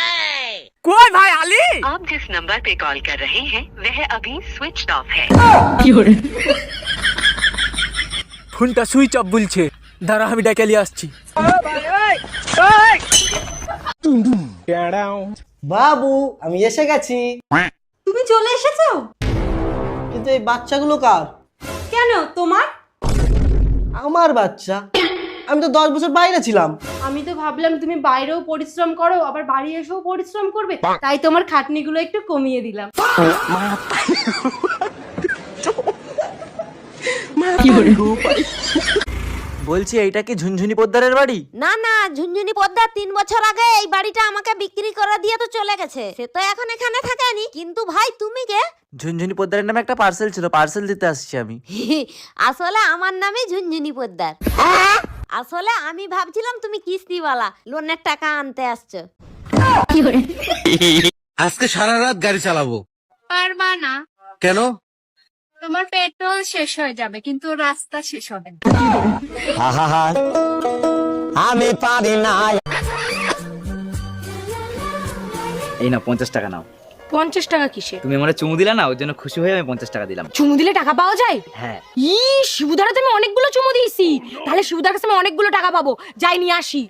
কই ভাই আলী? आप जिस नंबर पे कॉल कर रहे हैं वह अभी स्विच ऑफ है। ফোনটা সুইচ অফ বলছে, দাঁড়া আমি ডেকে নিয়ে আসছি। বাবু আমি এসে গেছি। তুমি চলে এসেছো? কিন্তু এই বাচ্চাগুলো কার? কেন তোমার? আমার বাচ্চা। আমি তো 10 বছর বাইরে ছিলাম। আমি তো ভাবলাম তুমি বাইরেও পরিশ্রম করো আবার বাড়ি এসেও পরিশ্রম করবে, তাই তোমার খাটনিগুলো একটু কমিয়ে দিলাম। বলছি এইটা কি ঝুনঝুনি পোদ্দারের বাড়ি? না না, ঝুনঝুনি পোদ্দার 3 বছর আগে এই বাড়িটা আমাকে বিক্রি করে দিয়ে তো চলে গেছে, সে তো এখন এখানে থাকেনি। কিন্তু ভাই তুমি কে? ঝুনঝুনি পোদ্দারের নামে একটা পার্সেল ছিল, পার্সেল দিতে আসছি আমি। আসলে আমার নামে ঝুনঝুনি পোদ্দার। আসলে আমি ভাবছিলাম তুমি কিস্তিওয়ালা, লোনের টাকা আনতে আসছো। আজকে সারা রাত গাড়ি চালাবো। পারবা না। কেন? তোমার পেট্রোল শেষ হয়ে যাবে কিন্তু রাস্তা শেষ হবে না। আমি পারি না। এই না 50 টাকা নাও। 50 টাকা কিসে? তুমি আমারে চুমু দিলা না, ওর জন্য খুশি হয়ে আমি 50 টাকা দিলাম। চুমু দিলে টাকা পাওয়া যায়? হ্যাঁ। শিবুদারা তুমি অনেকগুলো চুমু দিয়েছি, তাহলে শিবুদার কাছে আমি অনেকগুলো টাকা পাবো, যাই নিয়ে আসি।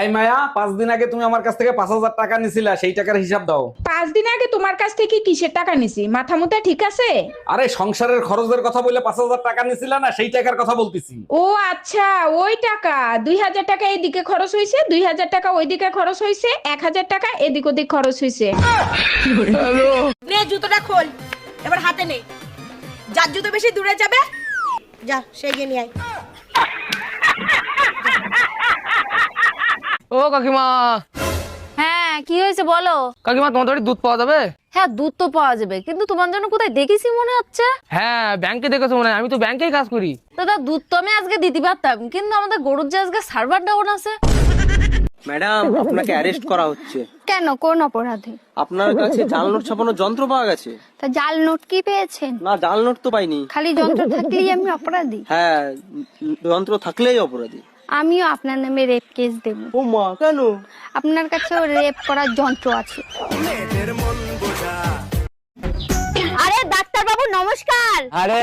এই মায়া, 5 দিন আগে তুমি আমার কাছ থেকে 5000 টাকা নিছিলা, সেই টাকার হিসাব দাও। 5 দিন আগে তোমার কাছ থেকে কিসের টাকা নিছি? মাথা মুথা ঠিক আছে? আরে সংসারের খরচের কথা বলে 5000 টাকা নিছিলা না, সেই টাকার কথা বলতেছি। ও আচ্ছা, ওই টাকা। 2000 টাকা এদিকে খরচ হইছে, 2000 টাকা ওইদিকে খরচ হইছে, 1000 টাকা এদিক ওদিক খরচ হইছে। নে জুতোটা খোল, এবার হাতে নে। যার জুতো বেশি দূরে যাবে, যা সে গিয়ে নিয়ে আয়। ও কাকিমা। হ্যাঁ কি হয়েছে বলো। কাকিমা তোমার বাড়ি দুধ পাওয়া যাবে? হ্যাঁ দুধ তো পাওয়া যাবে, কিন্তু তোমার জন্য কোথায় দেখেছি মনে হচ্ছে। হ্যাঁ ব্যাংকে দেখেছো মনে হয়, আমি তো ব্যাংকেই কাজ করি। দাদা দুধ তো আমি আজকে দিতে পারতাম, কিন্তু আমাদের গরুর যে আজকে সার্ভার ডাউন আছে। ম্যাডাম আপনাকে অ্যারেস্ট করা হচ্ছে। কেন, কোন অপরাধে? আপনার কাছে জাল নোট ছাপানোর যন্ত্র পাওয়া গেছে। তা জাল নোট কি পেয়েছেন? না জাল নোট তো পাইনি। খালি যন্ত্র থাকলেই আমি অপরাধী? হ্যাঁ যন্ত্র থাকলেই অপরাধী। আমিও আপনার নামে রেপ কেস দেব। ও মা, কেন? আপনার কাছে রেপ করার যন্ত্র আছে। আরে ডাক্তার বাবু নমস্কার। আরে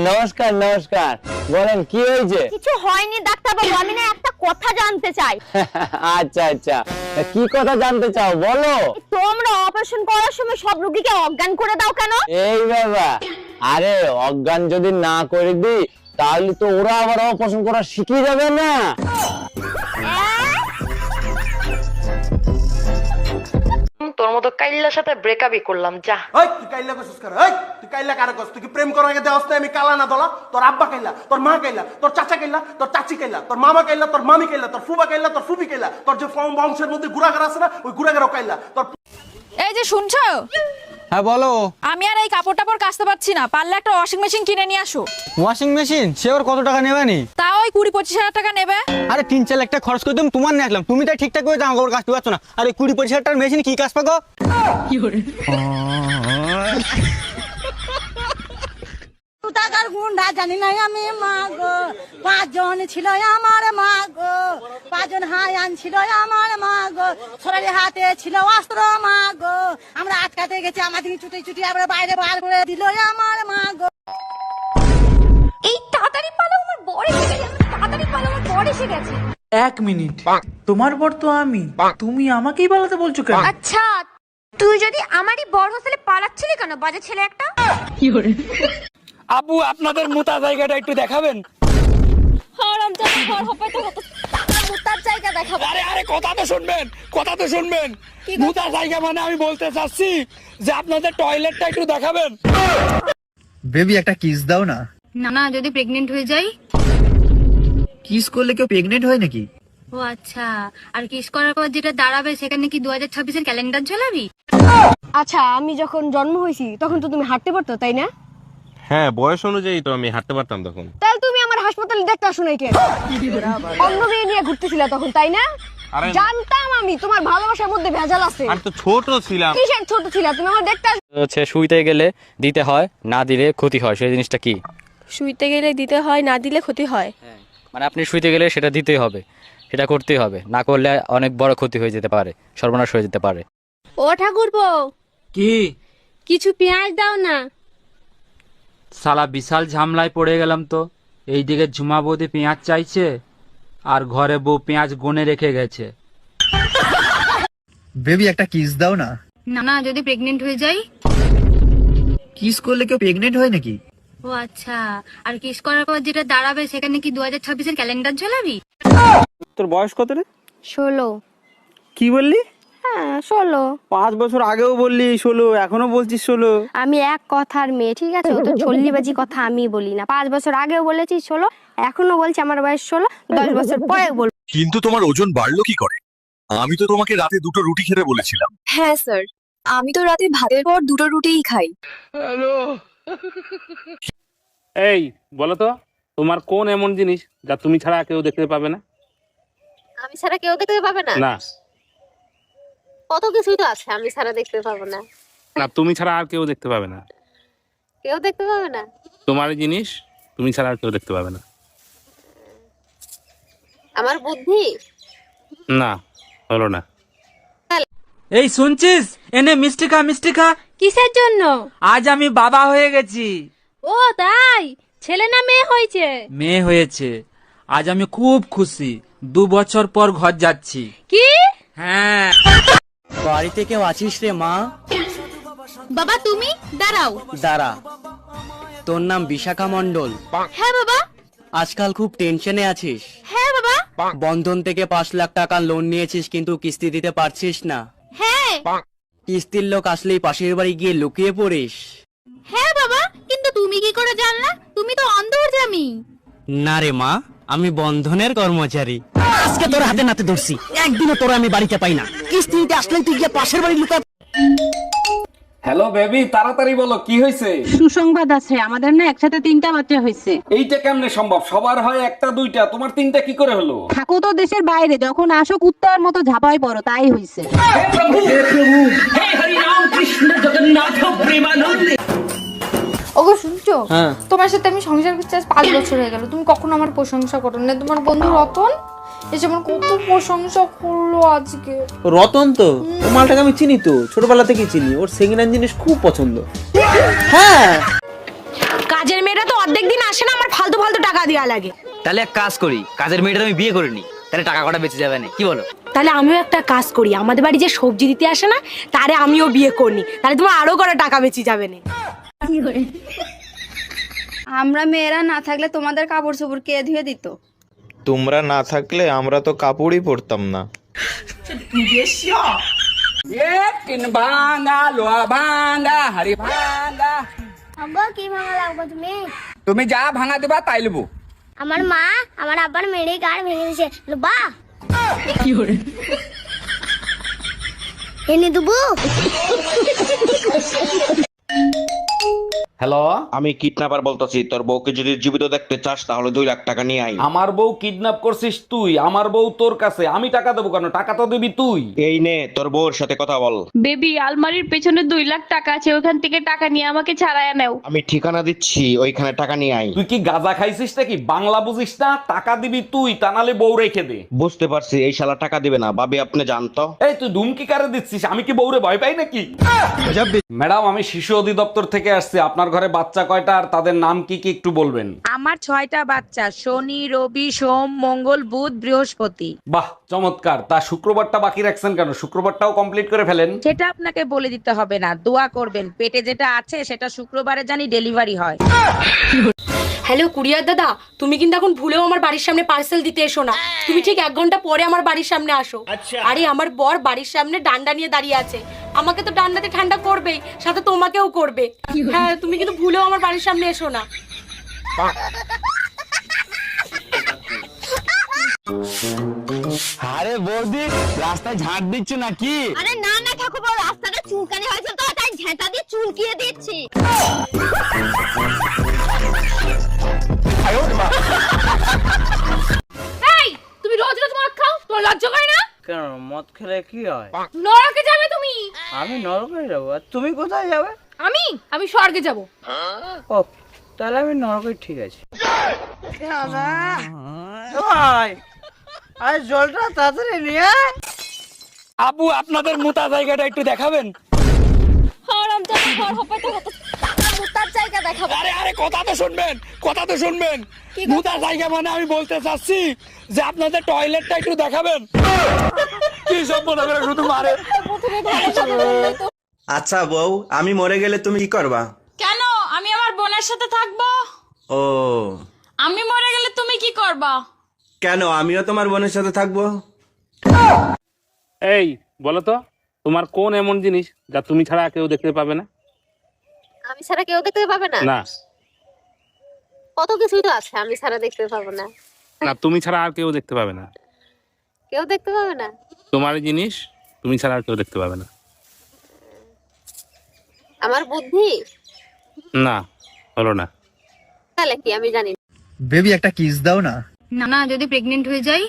নমস্কার নমস্কার, বলেন কি হয়েছে? কিছু হয়নি ডাক্তার বাবু, আমি না একটা কথা জানতে চাই। আচ্ছা আচ্ছা, কি কথা জানতে চাও বলো। তোমরা অপারেশন করার সময় সব রোগীকে অজ্ঞান করে দাও কেন? এই বাবা, আরে অজ্ঞান যদি না করে দিই তাহলে তো ওরা আবার অপারেশন করা শিখে যাবে না। তোর মতো কাইল্লার সাথে ব্রেকআপই করলাম, যা। ওই তুই কাইল্লা কইছিস কেন? ওই তুই কাইল্লা কারে কইছিস? তুই কি প্রেম করার আগে দেওয়াস আমি কালা না দলা? তোর আব্বা কাইল্লা, তোর মা কাইল্লা, তোর চাচা কাইল্লা, তোর চাচি কাইল্লা, তোর মামা কাইল্লা, তোর মামি কাইল্লা, তোর ফুবা কাইল্লা, তোর ফুবি কাইল্লা, তোর যে বংশের মধ্যে গুড়াগার আছে না, ওই গুড়াগারও কাইল্লা। তোর এই যে শুনছো? হ্যাঁ বলো। আমি আর এই কাপড় টাপড় কাচতে পারছি না, পারলে একটা ওয়াশিং মেশিন কিনে নিয়ে আসো। ওয়াশিং মেশিন সে ওর কত টাকা নেবে নি? তা ওই 20-25 হাজার টাকা নেবে। আরে 3-4 লাখ টাকা খরচ করে তুমি তোমার নিয়ে আসলাম, তুমি তাই ঠিকঠাক করে জামা কাপড় কাচতে পারছো না। আরে 20-25 হাজার টাকার মেশিন কি কাজ পাগো? টাকার গুন্ডা জানি না আমি, মা গো 5 জন ছিল আমার, মা গো 5 জন হায়ান ছিল আমার, মা গো সরারি হাতে ছিল অস্ত্র, মা গো আমরা আটকাতে গেছি, আমাদের চুটি চুটি আমরা বাইরে বার করে দিল আমার, মা গো। এই তাড়াতাড়ি পালো, আমার বর এসে গেছে। তাড়াতাড়ি পালো, আমার বর এসে গেছে। 1 মিনিট, তোমার বর তো আমি, তুমি আমাকেই পালাতে বলছো কেন? আচ্ছা তুই যদি আমারই বড় হোস্টেলে পালাচ্ছিলি কেন, বাজে ছেলে একটা? আপু আপনাদের মোটা জায়গাটা একটু দেখাবেন? হারামজাদা ঘর হবে তো মুতার জায়গা দেখাবো। আরে আরে কথা তো শুনবেন, কথা তো শুনবেন। মোটা জায়গা মানে আমি বলতে চাচ্ছি যে আপনাদের টয়লেটটা একটু দেখাবেন। বেবি একটা কিস দাও না। না না, যদি প্রেগনেন্ট হয়ে যাই? কিস করলে কেউ প্রেগনেন্ট হয় নাকি? ও আচ্ছা, আর কিস করার পর যেটা দাঁড়াবে সেখানে কি 2026 এর ক্যালেন্ডার ঝোলাবি? আচ্ছা আমি যখন জন্ম হয়েছি তখন তো তুমি হাঁটতে পারতো তাই না? হ্যাঁ বয়স অনুযায়ী তো আমি হাঁটতে পারতাম তখন। তাহলে তুমি আমার হাসপাতালে দেখতে আসো নাই কেন? অন্য মেয়ে নিয়ে ঘুরতেছিলা তখন তাই না? জানতাম আমি তোমার ভালোবাসার মধ্যে ভেজাল আছে। আর তো ছোট ছিলাম। কিসের ছোট ছিলা তুমি? আমার দেখতে হচ্ছে শুইতে গেলে দিতে হয়, না দিলে ক্ষতি হয়, সেই জিনিসটা কি? শুইতে গেলে দিতে হয়, না দিলে ক্ষতি হয়। মানে আপনি শুইতে গেলে সেটা দিতেই হবে, সেটা করতেই হবে, না করলে অনেক বড় ক্ষতি হয়ে যেতে পারে, সর্বনাশ হয়ে যেতে পারে। ও ঠাকুরপো, কি কিছু পেঁয়াজ দাও না। শালা বিশাল ঝামলায় পড়ে গেলাম তো। এইদিকে ঝুমা বৌদি পেঁয়াজ চাইছে, আর ঘরে বউ পেঁয়াজ গনে রেখে গেছে। বেবি একটা কিস দাও না। না না, যদি প্রেগনেন্ট হয়ে যাই? কিস করলে কেউ প্রেগনেন্ট হয় নাকি? ও আচ্ছা, আর কিস করার পর যেটা দাঁড়াবে সেখানে কি 2026-এর ক্যালেন্ডার ঝোলাবি? তোর বয়স কত রে? 16। কি বললি? হ্যাঁ 16। 5 বছর আগেও বললি 16, এখনো বলছিস 16। আমি এক কথার মেয়ে, ঠিক আছে? ও তো ছল্লিবাজি কথা আমি বলি না। 5 বছর আগেও বলেছি 16, এখনো বলছি আমার বয়স 16, 10 বছর পরে বলবো। কিন্তু তোমার ওজন বাড়লো কি করে? আমি তো তোমাকে রাতে 2টো রুটি খেতে বলেছিলাম। হ্যাঁ স্যার, আমি তো রাতে ভাতের পর 2টো রুটিই খাই। এই বলো তো, তোমার কোন এমন জিনিস যা তুমি ছাড়া কেউ দেখতে পাবে না? আমি ছাড়া কেউ দেখতে পাবে না? না কত কিছুই তো আছে আমি ছাড়া দেখতে পাবো না। না, তুমি ছাড়া আর কেউ দেখতে পাবে না। কেউ দেখতে পাবে না? তোমার জিনিস তুমি ছাড়া আর কেউ দেখতে পাবে না। আমার বুদ্ধি? না, হলো না। এই শুনছিস, এনে মিষ্টি খা, মিষ্টি খা। কিসের জন্য? আজ আমি বাবা হয়ে গেছি। ও তাই? ছেলে না মেয়ে হয়েছে? মেয়ে হয়েছে। আজ আমি খুব খুশি। 2 বছর পর ঘর যাচ্ছি। কি? হ্যাঁ। বাড়িতে কেউ আছিস রে মা? বাবা তুমি দাঁড়াও। দাঁড়া, তোর নাম বিশাখা মণ্ডল? হ্যাঁ বাবা। আজকাল খুব টেনশনে আছিস? হ্যাঁ বাবা। বন্ধন থেকে 5 লাখ টাকা লোন নিয়েছিস, কিন্তু কিস্তি দিতে পারছিস না। হ্যাঁ। কিস্তির লোক আসলেই পাশের বাড়ি গিয়ে লুকিয়ে পড়িস। হ্যাঁ বাবা, কিন্তু তুমি কি করে জানলা? তুমি তো অন্তর্যামী। না রে মা, আমি বন্ধনের কর্মচারী। আজকে তোর হাতে নাতে ধরছি, একদিনও তোর আমি বাড়িতে পাই না। কিস্তি দিতে আসলেই তুই গিয়ে পাশের বাড়ি লুকা। হ্যালো বেবি, তাড়াতাড়ি বলো কি হয়েছে? সুসংবাদ আছে, আমাদের না একসাথে 3টা বাচ্চা হয়েছে। এইটা কেমনে সম্ভব? সবার হয় 1টা 2টা, তোমার 3টা কি করে হলো? থাকো তো দেশের বাইরে, যখন আসো কুত্তার মতো ঝাপাই পড়ো, তাই হয়েছে। ওগো শুনছো? তোমার সাথে আমি সংসার করছি আজ 5 বছর হয়ে গেল, তুমি কখনো আমার প্রশংসা করো না। তোমার বন্ধু রতন এসে আমার কত প্রশংসা করলো আজকে। রতন তো ও মালটাকে আমি চিনি তো, ছোটবেলা থেকে চিনি। ওর সেকেন্ড হ্যান্ড জিনিস খুব পছন্দ। হ্যাঁ, কাজের মেয়েরা তো অর্ধেক দিন আসে না, আমার ফালতু ফালতু টাকা দেওয়া লাগে। তাহলে এক কাজ করি, কাজের মেয়েটা আমি বিয়ে করে নি, তাহলে টাকা কটা বেঁচে যাবে না, কি বলো? তাহলে আমিও একটা কাজ করি, আমাদের বাড়ি যে সবজি দিতে আসে না, তারে আমিও বিয়ে করি, তাহলে তোমার আরো কটা টাকা বেঁচে যাবে না। আমরা মেয়েরা না থাকলে তোমাদের কাপড় চোপড় কে ধুয়ে দিত? তোমরা না থাকলে আমরা তো কাপড়ই পরতাম না। কি ভাঙা লাগবে তুমি? তুমি যা ভাঙা দেবা তাই লব। আমার মা আমার আব্বার মেরে গাড় ভেঙে দিয়েছে, বা কি করে এনে দেবো? হ্যালো, আমি কিডন্যাপার বলতেছি। তোর বউকে যদি জীবিত দেখতে চাস তাহলে 2 লাখ টাকা নিয়ে আই। আমার বউ কিডন্যাপ করছিস তুই? আমার বউ তোর কাছে, আমি টাকা দেবো কেন? টাকা তো দিবি তুই। এই নে তোর বউর সাথে কথা বল। বেবি, আলমারির পেছনে 2 লাখ টাকা আছে, ওখান থেকে টাকা নিয়ে আমাকে ছাড়াইয়া নাও। আমি ঠিকানা দিচ্ছি, ওইখানে টাকা নিয়ে আই। তুই কি গাঁজা খাইছিস নাকি? বাংলা বুঝিস না? টাকা দিবি তুই, তা নাহলে বউ রেখে দে। বুঝতে পারছি, এই শালা টাকা দিবে না। ভাবি আপনি জানতো? এই তুই ধুমকি কারে দিচ্ছিস? আমি কি বউরে ভয় পাই নাকি? ম্যাডাম, আমি শিশু অধিদপ্তর থেকে আসছি। আপনার ঘরে বাচ্চা কয়টা আর তাদের নাম কি কি একটু বলবেন? আমার 6টা বাচ্চা, শনি, রবি, সোম, মঙ্গল, বুধ, বৃহস্পতি। বাহ, চমৎকার। তা শুক্রবারটা বাকি রাখছেন কেন? শুক্রবারটাও কমপ্লিট করে ফেলেন। সেটা আপনাকে বলে দিতে হবে না, দোয়া করবেন পেটে যেটা আছে সেটা শুক্রবারে জানি ডেলিভারি হয়। হ্যালো কুরিয়ার দাদা, তুমি কিন্তু এখন ভুলেও আমার বাড়ির সামনে পার্সেল দিতে এসো না। তুমি ঠিক 1 ঘন্টা পরে আমার বাড়ির সামনে আসো। আরে আমার বর বাড়ির সামনে ডান্ডা নিয়ে দাঁড়িয়ে আছে, আমাকে তো ডান্ডাতে ঠান্ডা করবেই, সাথে তোমাকেও করবে। হ্যাঁ, তুমি কিন্তু ভুলেও আমার বাড়ির সামনে এসো না। আরে বৌদি, রাস্তায় ঝাড় দিচ্ছ নাকি? আরে না না ঠাকুরপো, রাস্তাটা চুলকানি হয়েছে তো, তাই ঝেঁটা দিয়ে চুলকিয়ে দিচ্ছি। এই তুমি রোজ রোজ মদ খাও, তোমার লজ্জা করে না? কেন মদ খেলে কি হয়? নরকে যাবে তুমি। আমি নরকে যাবো, আর তুমি কোথায় যাবে? আমি স্বর্গে যাব। ও তাহলে আমি নরকে, ঠিক আছে। ভাই আরে জলটা তাড়াতাড়ি নিয়ে আয়। আবু আপনাদের মোতা জায়গাটা একটু দেখাবেন? মুতার জায়গা দেখাবো। আরে আরে কথা তো শুনবেন। মোতা জায়গা মানে আমি বলতে চাচ্ছি যে আপনাদের টয়লেটটা একটু দেখাবেন। কি সব মনে করে শুধু মারে। আচ্ছা বউ, আমি মরে গেলে তুমি কি করবা? কেন? আমি আমার বোনের সাথে থাকবো। ও আমি মরে গেলে তুমি কি করবা? কেন, আমিও তোমার বোনের সাথে থাকবো। এই বলো তো, তোমার কোন এমন জিনিস যা তুমি ছাড়া কেউ দেখতে পাবে না? আমি ছাড়া কেউ দেখতে পাবে না? না কত কিছুই তো আছে আমি ছাড়া দেখতে পাবো না। না, তুমি ছাড়া আর কেউ দেখতে পাবে না। কেউ দেখতে পাবে না? তোমার জিনিস তুমি ছাড়া আর কেউ দেখতে পাবে না। আমার বুদ্ধি? না, হলো না। তাহলে কি আমি জানি না। বেবি একটা কিস দাও না। না, যদি প্রেগনেন্ট হয়ে যাই?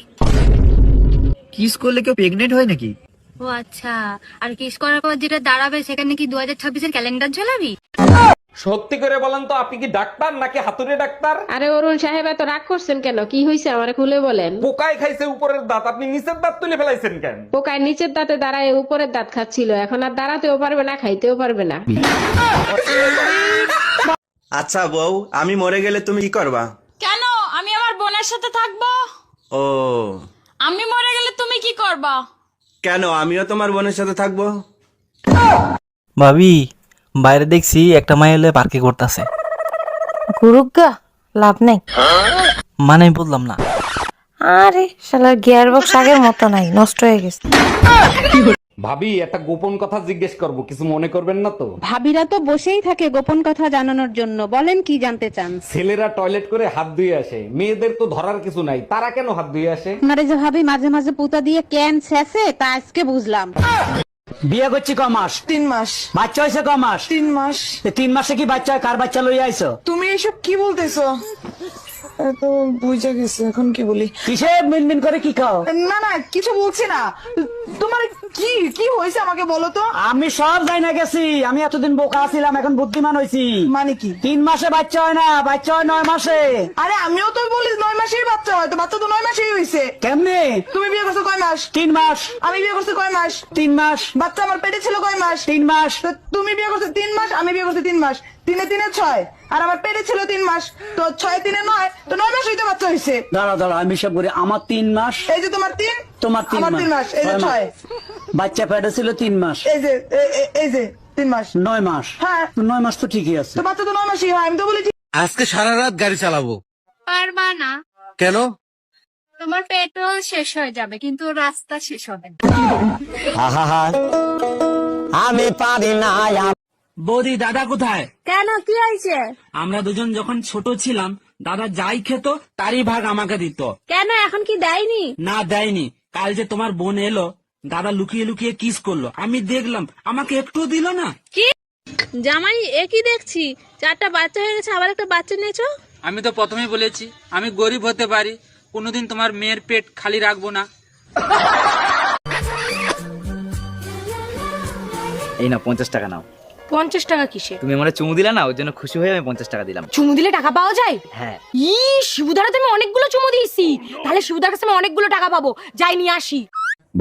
কিস করলে কেউ প্রেগনেন্ট হয় নাকি? ও আচ্ছা, আর কিস করার পর যেটা দাঁড়াবে সেখানে কি 2026-এর ক্যালেন্ডার ঝোলাবি? সত্যি করে বলেন তো, আপনি কি ডাক্তার নাকি হাতুড়ে ডাক্তার? আরে অরুণ সাহেব, এত রাগ করছেন কেন? কি হয়েছে আমারে খুলে বলেন। পোকায় খাইছে উপরের দাঁত, আপনি নিচের দাঁত তুলে ফেলাইছেন কেন? পোকায় নিচের দাঁতে দাঁড়ায় উপরের দাঁত খাচ্ছিল, এখন আর দাঁড়াতেও পারবে না, খাইতেও পারবে না। আচ্ছা বউ, আমি মরে গেলে তুমি কি করবা? কেন? আমি আমার বোনের সাথে থাকবো। ও আমি মরে গেলে তুমি কি করবা? কেন, আমিও তোমার বোনের সাথে থাকবো। ভাবি, বাইরে দেখছি একটা মাই এলে পার্কে করতেছে। গুরুগা লাভ নেই। মানে আমি বললাম না। আরে শালার গিয়ার বক্স আগের মতো নাই, নষ্ট হয়ে গেছে। ভাবি, একটা গোপন কথা জিজ্ঞেস করব, কিছু মনে করবেন না তো? ভাবিরা তো বসেই থাকে গোপন কথা জানানোর জন্য, বলেন কি জানতে চান? ছেলেরা টয়লেট করে হাত ধুয়ে আসে, মেয়েদের তো ধরার কিছু নাই, তারা কেন হাত ধুয়ে আসে? আপনারে যে ভাবি মাঝে মাঝে পুতা দিয়ে ক্যান ছেঁচে, তা আজকে বুঝলাম। বিয়ে করছি ক মাস? 3 মাস। বাচ্চা হয়েছে ক মাস? 3 মাস। 3 মাসে কি বাচ্চা হয়? কার বাচ্চা লইয়া আইছো? তুমি এসব কি বলতেছো? তো বুঝে গেছে, এখন কি বলি? কিসে মিনমিন করে কি খাও? না না, কিছু বলছি না। তোমার কি কি হয়েছে আমাকে বলো তো। আমি সব যাই না গেছি, আমি এতদিন বোকা ছিলাম, এখন বুদ্ধিমান হয়েছি। মানে কি? 3 মাসে বাচ্চা হয় না, বাচ্চা হয় 9 মাসে। আরে আমিও তো বলি 9 মাসেই বাচ্চা হয়, তো বাচ্চা তো 9 মাসেই হয়েছে। কেমনে? তুমি বিয়ে করছো কয় মাস? 3 মাস। আমি বিয়ে করছি কয় মাস? 3 মাস। বাচ্চা আমার পেটে ছিল কয় মাস? 3 মাস। তো তুমি বিয়ে করছো 3 মাস, আমি বিয়ে করছি 3 মাস। 3 এ 6, আর আমার পেটে ছিল 3 মাস। তো 6 3 9, তো 9 মাস হইতে বাচ্চা হয়েছে। দাঁড়া আমি সব করি। আমার 3 মাস, এই যে তোমার 3, তোমার 3 আমার 3 মাস, এই যে 6। বাচ্চা পেটে ছিল 3 মাস, এই যে এই যে 3 মাস, 9 মাস। হ্যাঁ 9 মাস তো ঠিকই আছে। তো বাচ্চা তো 9 মাসই হয়, আমি তো বলি। আজকে সারা রাত গাড়ি চালাবো। পারবা না। কেন? তোমার পেট্রোল শেষ হয়ে যাবে, কিন্তু রাস্তা শেষ হবে না। আমি পারি না। বৌদি, দাদা কোথায়? কেন কি হয়েছে? আমরা দুজন যখন ছোট ছিলাম, দাদা যাই খেত তারই ভাগ আমাকে দিত। কেন এখন কি দেয়নি? না দেয়নি। কাল যে তোমার বোন এলো, দাদা লুকিয়ে লুকিয়ে কিস করলো, আমি দেখলাম, আমাকে একটু দিল না। কি জামাই, একই দেখছি, 4টা বাচ্চা হয়ে গেছে, আবার একটা বাচ্চা নিয়েছো। আমি তো প্রথমেই বলেছি আমি গরিব হতে পারি, কোনোদিন তোমার মেয়ের পেট খালি রাখবো না। এই না 50 টাকা নাও। 50 টাকা কিসে? তুমি আমার চুমু দিলা না, ওর জন্য খুশি হয়ে আমি 50 টাকা দিলাম। চুমু দিলে টাকা পাওয়া যায়? হ্যাঁ। শিবুদারা তুমি অনেকগুলো চুমু দিয়েছি, তাহলে শিবুদার কাছে আমি অনেকগুলো টাকা পাবো, যাই নিয়ে আসি।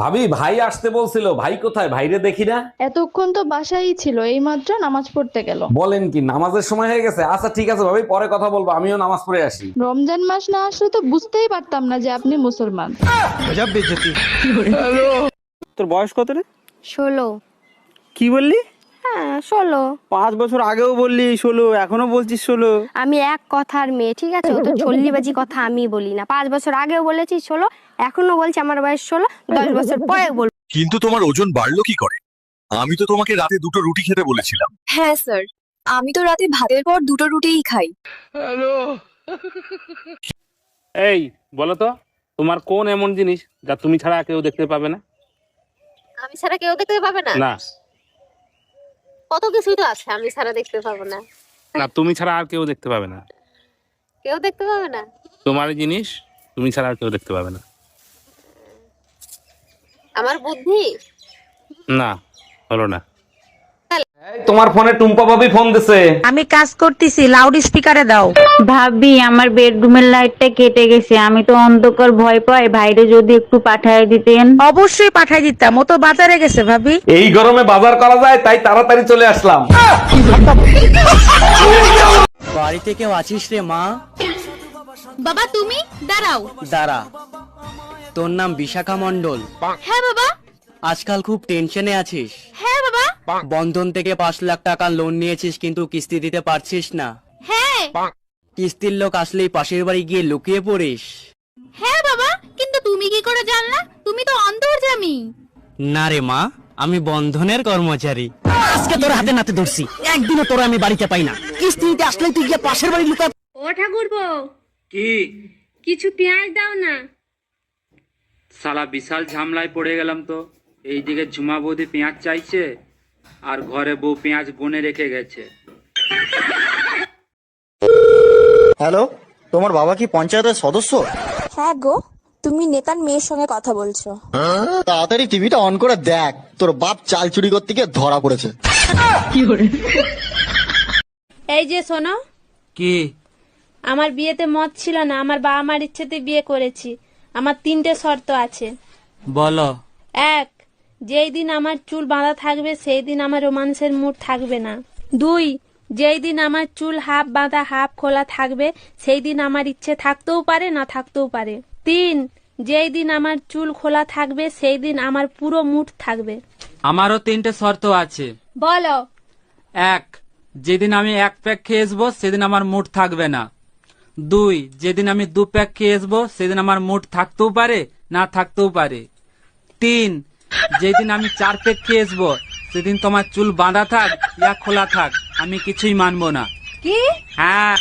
ভাবি, ভাই আসতে বলছিল, ভাই কোথায়? ভাইরে দেখি না। এতক্ষণ তো বাসায় ছিল, এইমাত্র নামাজ পড়তে গেল। বলেন কি, নামাজের সময় হয়ে গেছে? আচ্ছা ঠিক আছে ভাবি, পরে কথা বলবো, আমিও নামাজ পড়ে আসি। রমজান মাস না আসলে তো বুঝতেই পারতাম না যে আপনি মুসলমান। তোর বয়স কত রে? 16। কি বললি? হ্যাঁ 16। 5 বছর আগেও বললি 16, এখনো বলছিস 16। আমি এক কথার মেয়ে, ঠিক আছে? ও তো চল্লিবাজি কথা আমি বলি না। 5 বছর আগেও বলেছি 16, এখনো বলছি আমার বয়স 16, 10 বছর পরে বলবো। কিন্তু তোমার ওজন বাড়লো কি করে? আমি তো তোমাকে রাতে 2টো রুটি খেতে বলেছিলাম। হ্যাঁ স্যার, আমি তো রাতে ভাতের পর 2টো রুটিই খাই। এই বলো তো, তোমার কোন এমন জিনিস যা তুমি ছাড়া কেউ দেখতে পাবে না? আমি ছাড়া কেউ দেখতে পাবে না? না কত কিছুই তো আছে আমি ছাড়া দেখতে পাবো না। না, তুমি ছাড়া আর কেউ দেখতে পাবে না। কেউ দেখতে পাবে না? তোমার জিনিস তুমি ছাড়া আর কেউ দেখতে পাবে না। আমার বুদ্ধি না হলো না। তোমার ফোনে টুম্পা ভাবি ফোন দিছে। আমি কাজ করতেছি, লাউড স্পিকারে দাও। ভাবি আমার বেডরুমের লাইটটা কেটে গেছে, আমি তো অন্ধকার ভয় পাই, ভাইরে যদি একটু পাঠায় দিতেন। অবশ্যই পাঠাই দিতাম, ও তো বাজারে গেছে ভাবি। এই গরমে বাজার করা যায় তাই তাড়াতাড়ি চলে আসলাম। বাড়িতে কেউ আছিস রে মা? বাবা তুমি দাঁড়াও। দাঁড়া, তোর নাম বিশাখা মণ্ডল? হ্যাঁ বাবা। আজকাল খুব টেনশনে আছিস? হ্যাঁ বাবা। বন্ধন থেকে 5 লাখ টাকা লোন নিয়েছিস কিন্তু কিস্তি দিতে পারছিস না। হ্যাঁ। কিস্তির লোক আসলেই পাশের বাড়ি গিয়ে লুকিয়ে পড়িস। হ্যাঁ বাবা, কিন্তু তুমি কি করে জানলা? তুমি তো অন্তর্যামী। না রে মা, আমি বন্ধনের কর্মচারী। আজকে তোর হাতে নাতে ধরছি, একদিনও তোর আমি বাড়িতে পাই না। কিস্তি দিতে আসলেই তুই গিয়ে পাশের বাড়ি লুকা। ও ঠাকুরপো, কি? কিছু পেঁয়াজ দাও না। সালা বিশাল ঝামলায় পড়ে গেলাম তো। এইদিকে ঝুমা বৌদি পেঁয়াজ চাইছে আর ঘরে বউ পেঁয়াজ বনে রেখে গেছে। হ্যালো, তোমার বাবা কি পঞ্চায়েতের সদস্য? হ্যাঁ গো, তুমি নেতার মেয়ের সঙ্গে কথা বলছো। তাড়াতাড়ি টিভিটা অন করে দেখ, তোর বাপ চাল চুরি করতে গিয়ে ধরা পড়েছে। এই যে শোনো, কি? আমার বিয়েতে মত ছিল না, আমার বাবা মার ইচ্ছেতে বিয়ে করেছি। আমার 3টে শর্ত আছে। বলো। 1, যেই দিন আমার চুল বাঁধা থাকবে সেই দিন আমার রোমান্সের মুড থাকবে না। 2, যেই দিন আমার চুল হাফ বাঁধা হাফ খোলা থাকবে সেই দিন আমার ইচ্ছে থাকতেও পারে না থাকতেও পারে। 3, যেই দিন আমার চুল খোলা থাকবে সেই দিন আমার পুরো মুড থাকবে। আমারও 3টে শর্ত আছে। বলো। 1, যেদিন আমি 1 প্যাক খেয়ে আসবো সেদিন আমার মুড থাকবে না। 2, যেদিন আমি 2 প্যাক খেয়ে আসবো সেদিন আমার মুড থাকতেও পারে না থাকতেও পারে। 3, যেদিন আমি 4 প্যাক খেয়ে আসবো সেদিন তোমার চুল বাঁধা থাক ইয়া খোলা থাক আমি কিছুই মানবো না। কি? হ্যাঁ।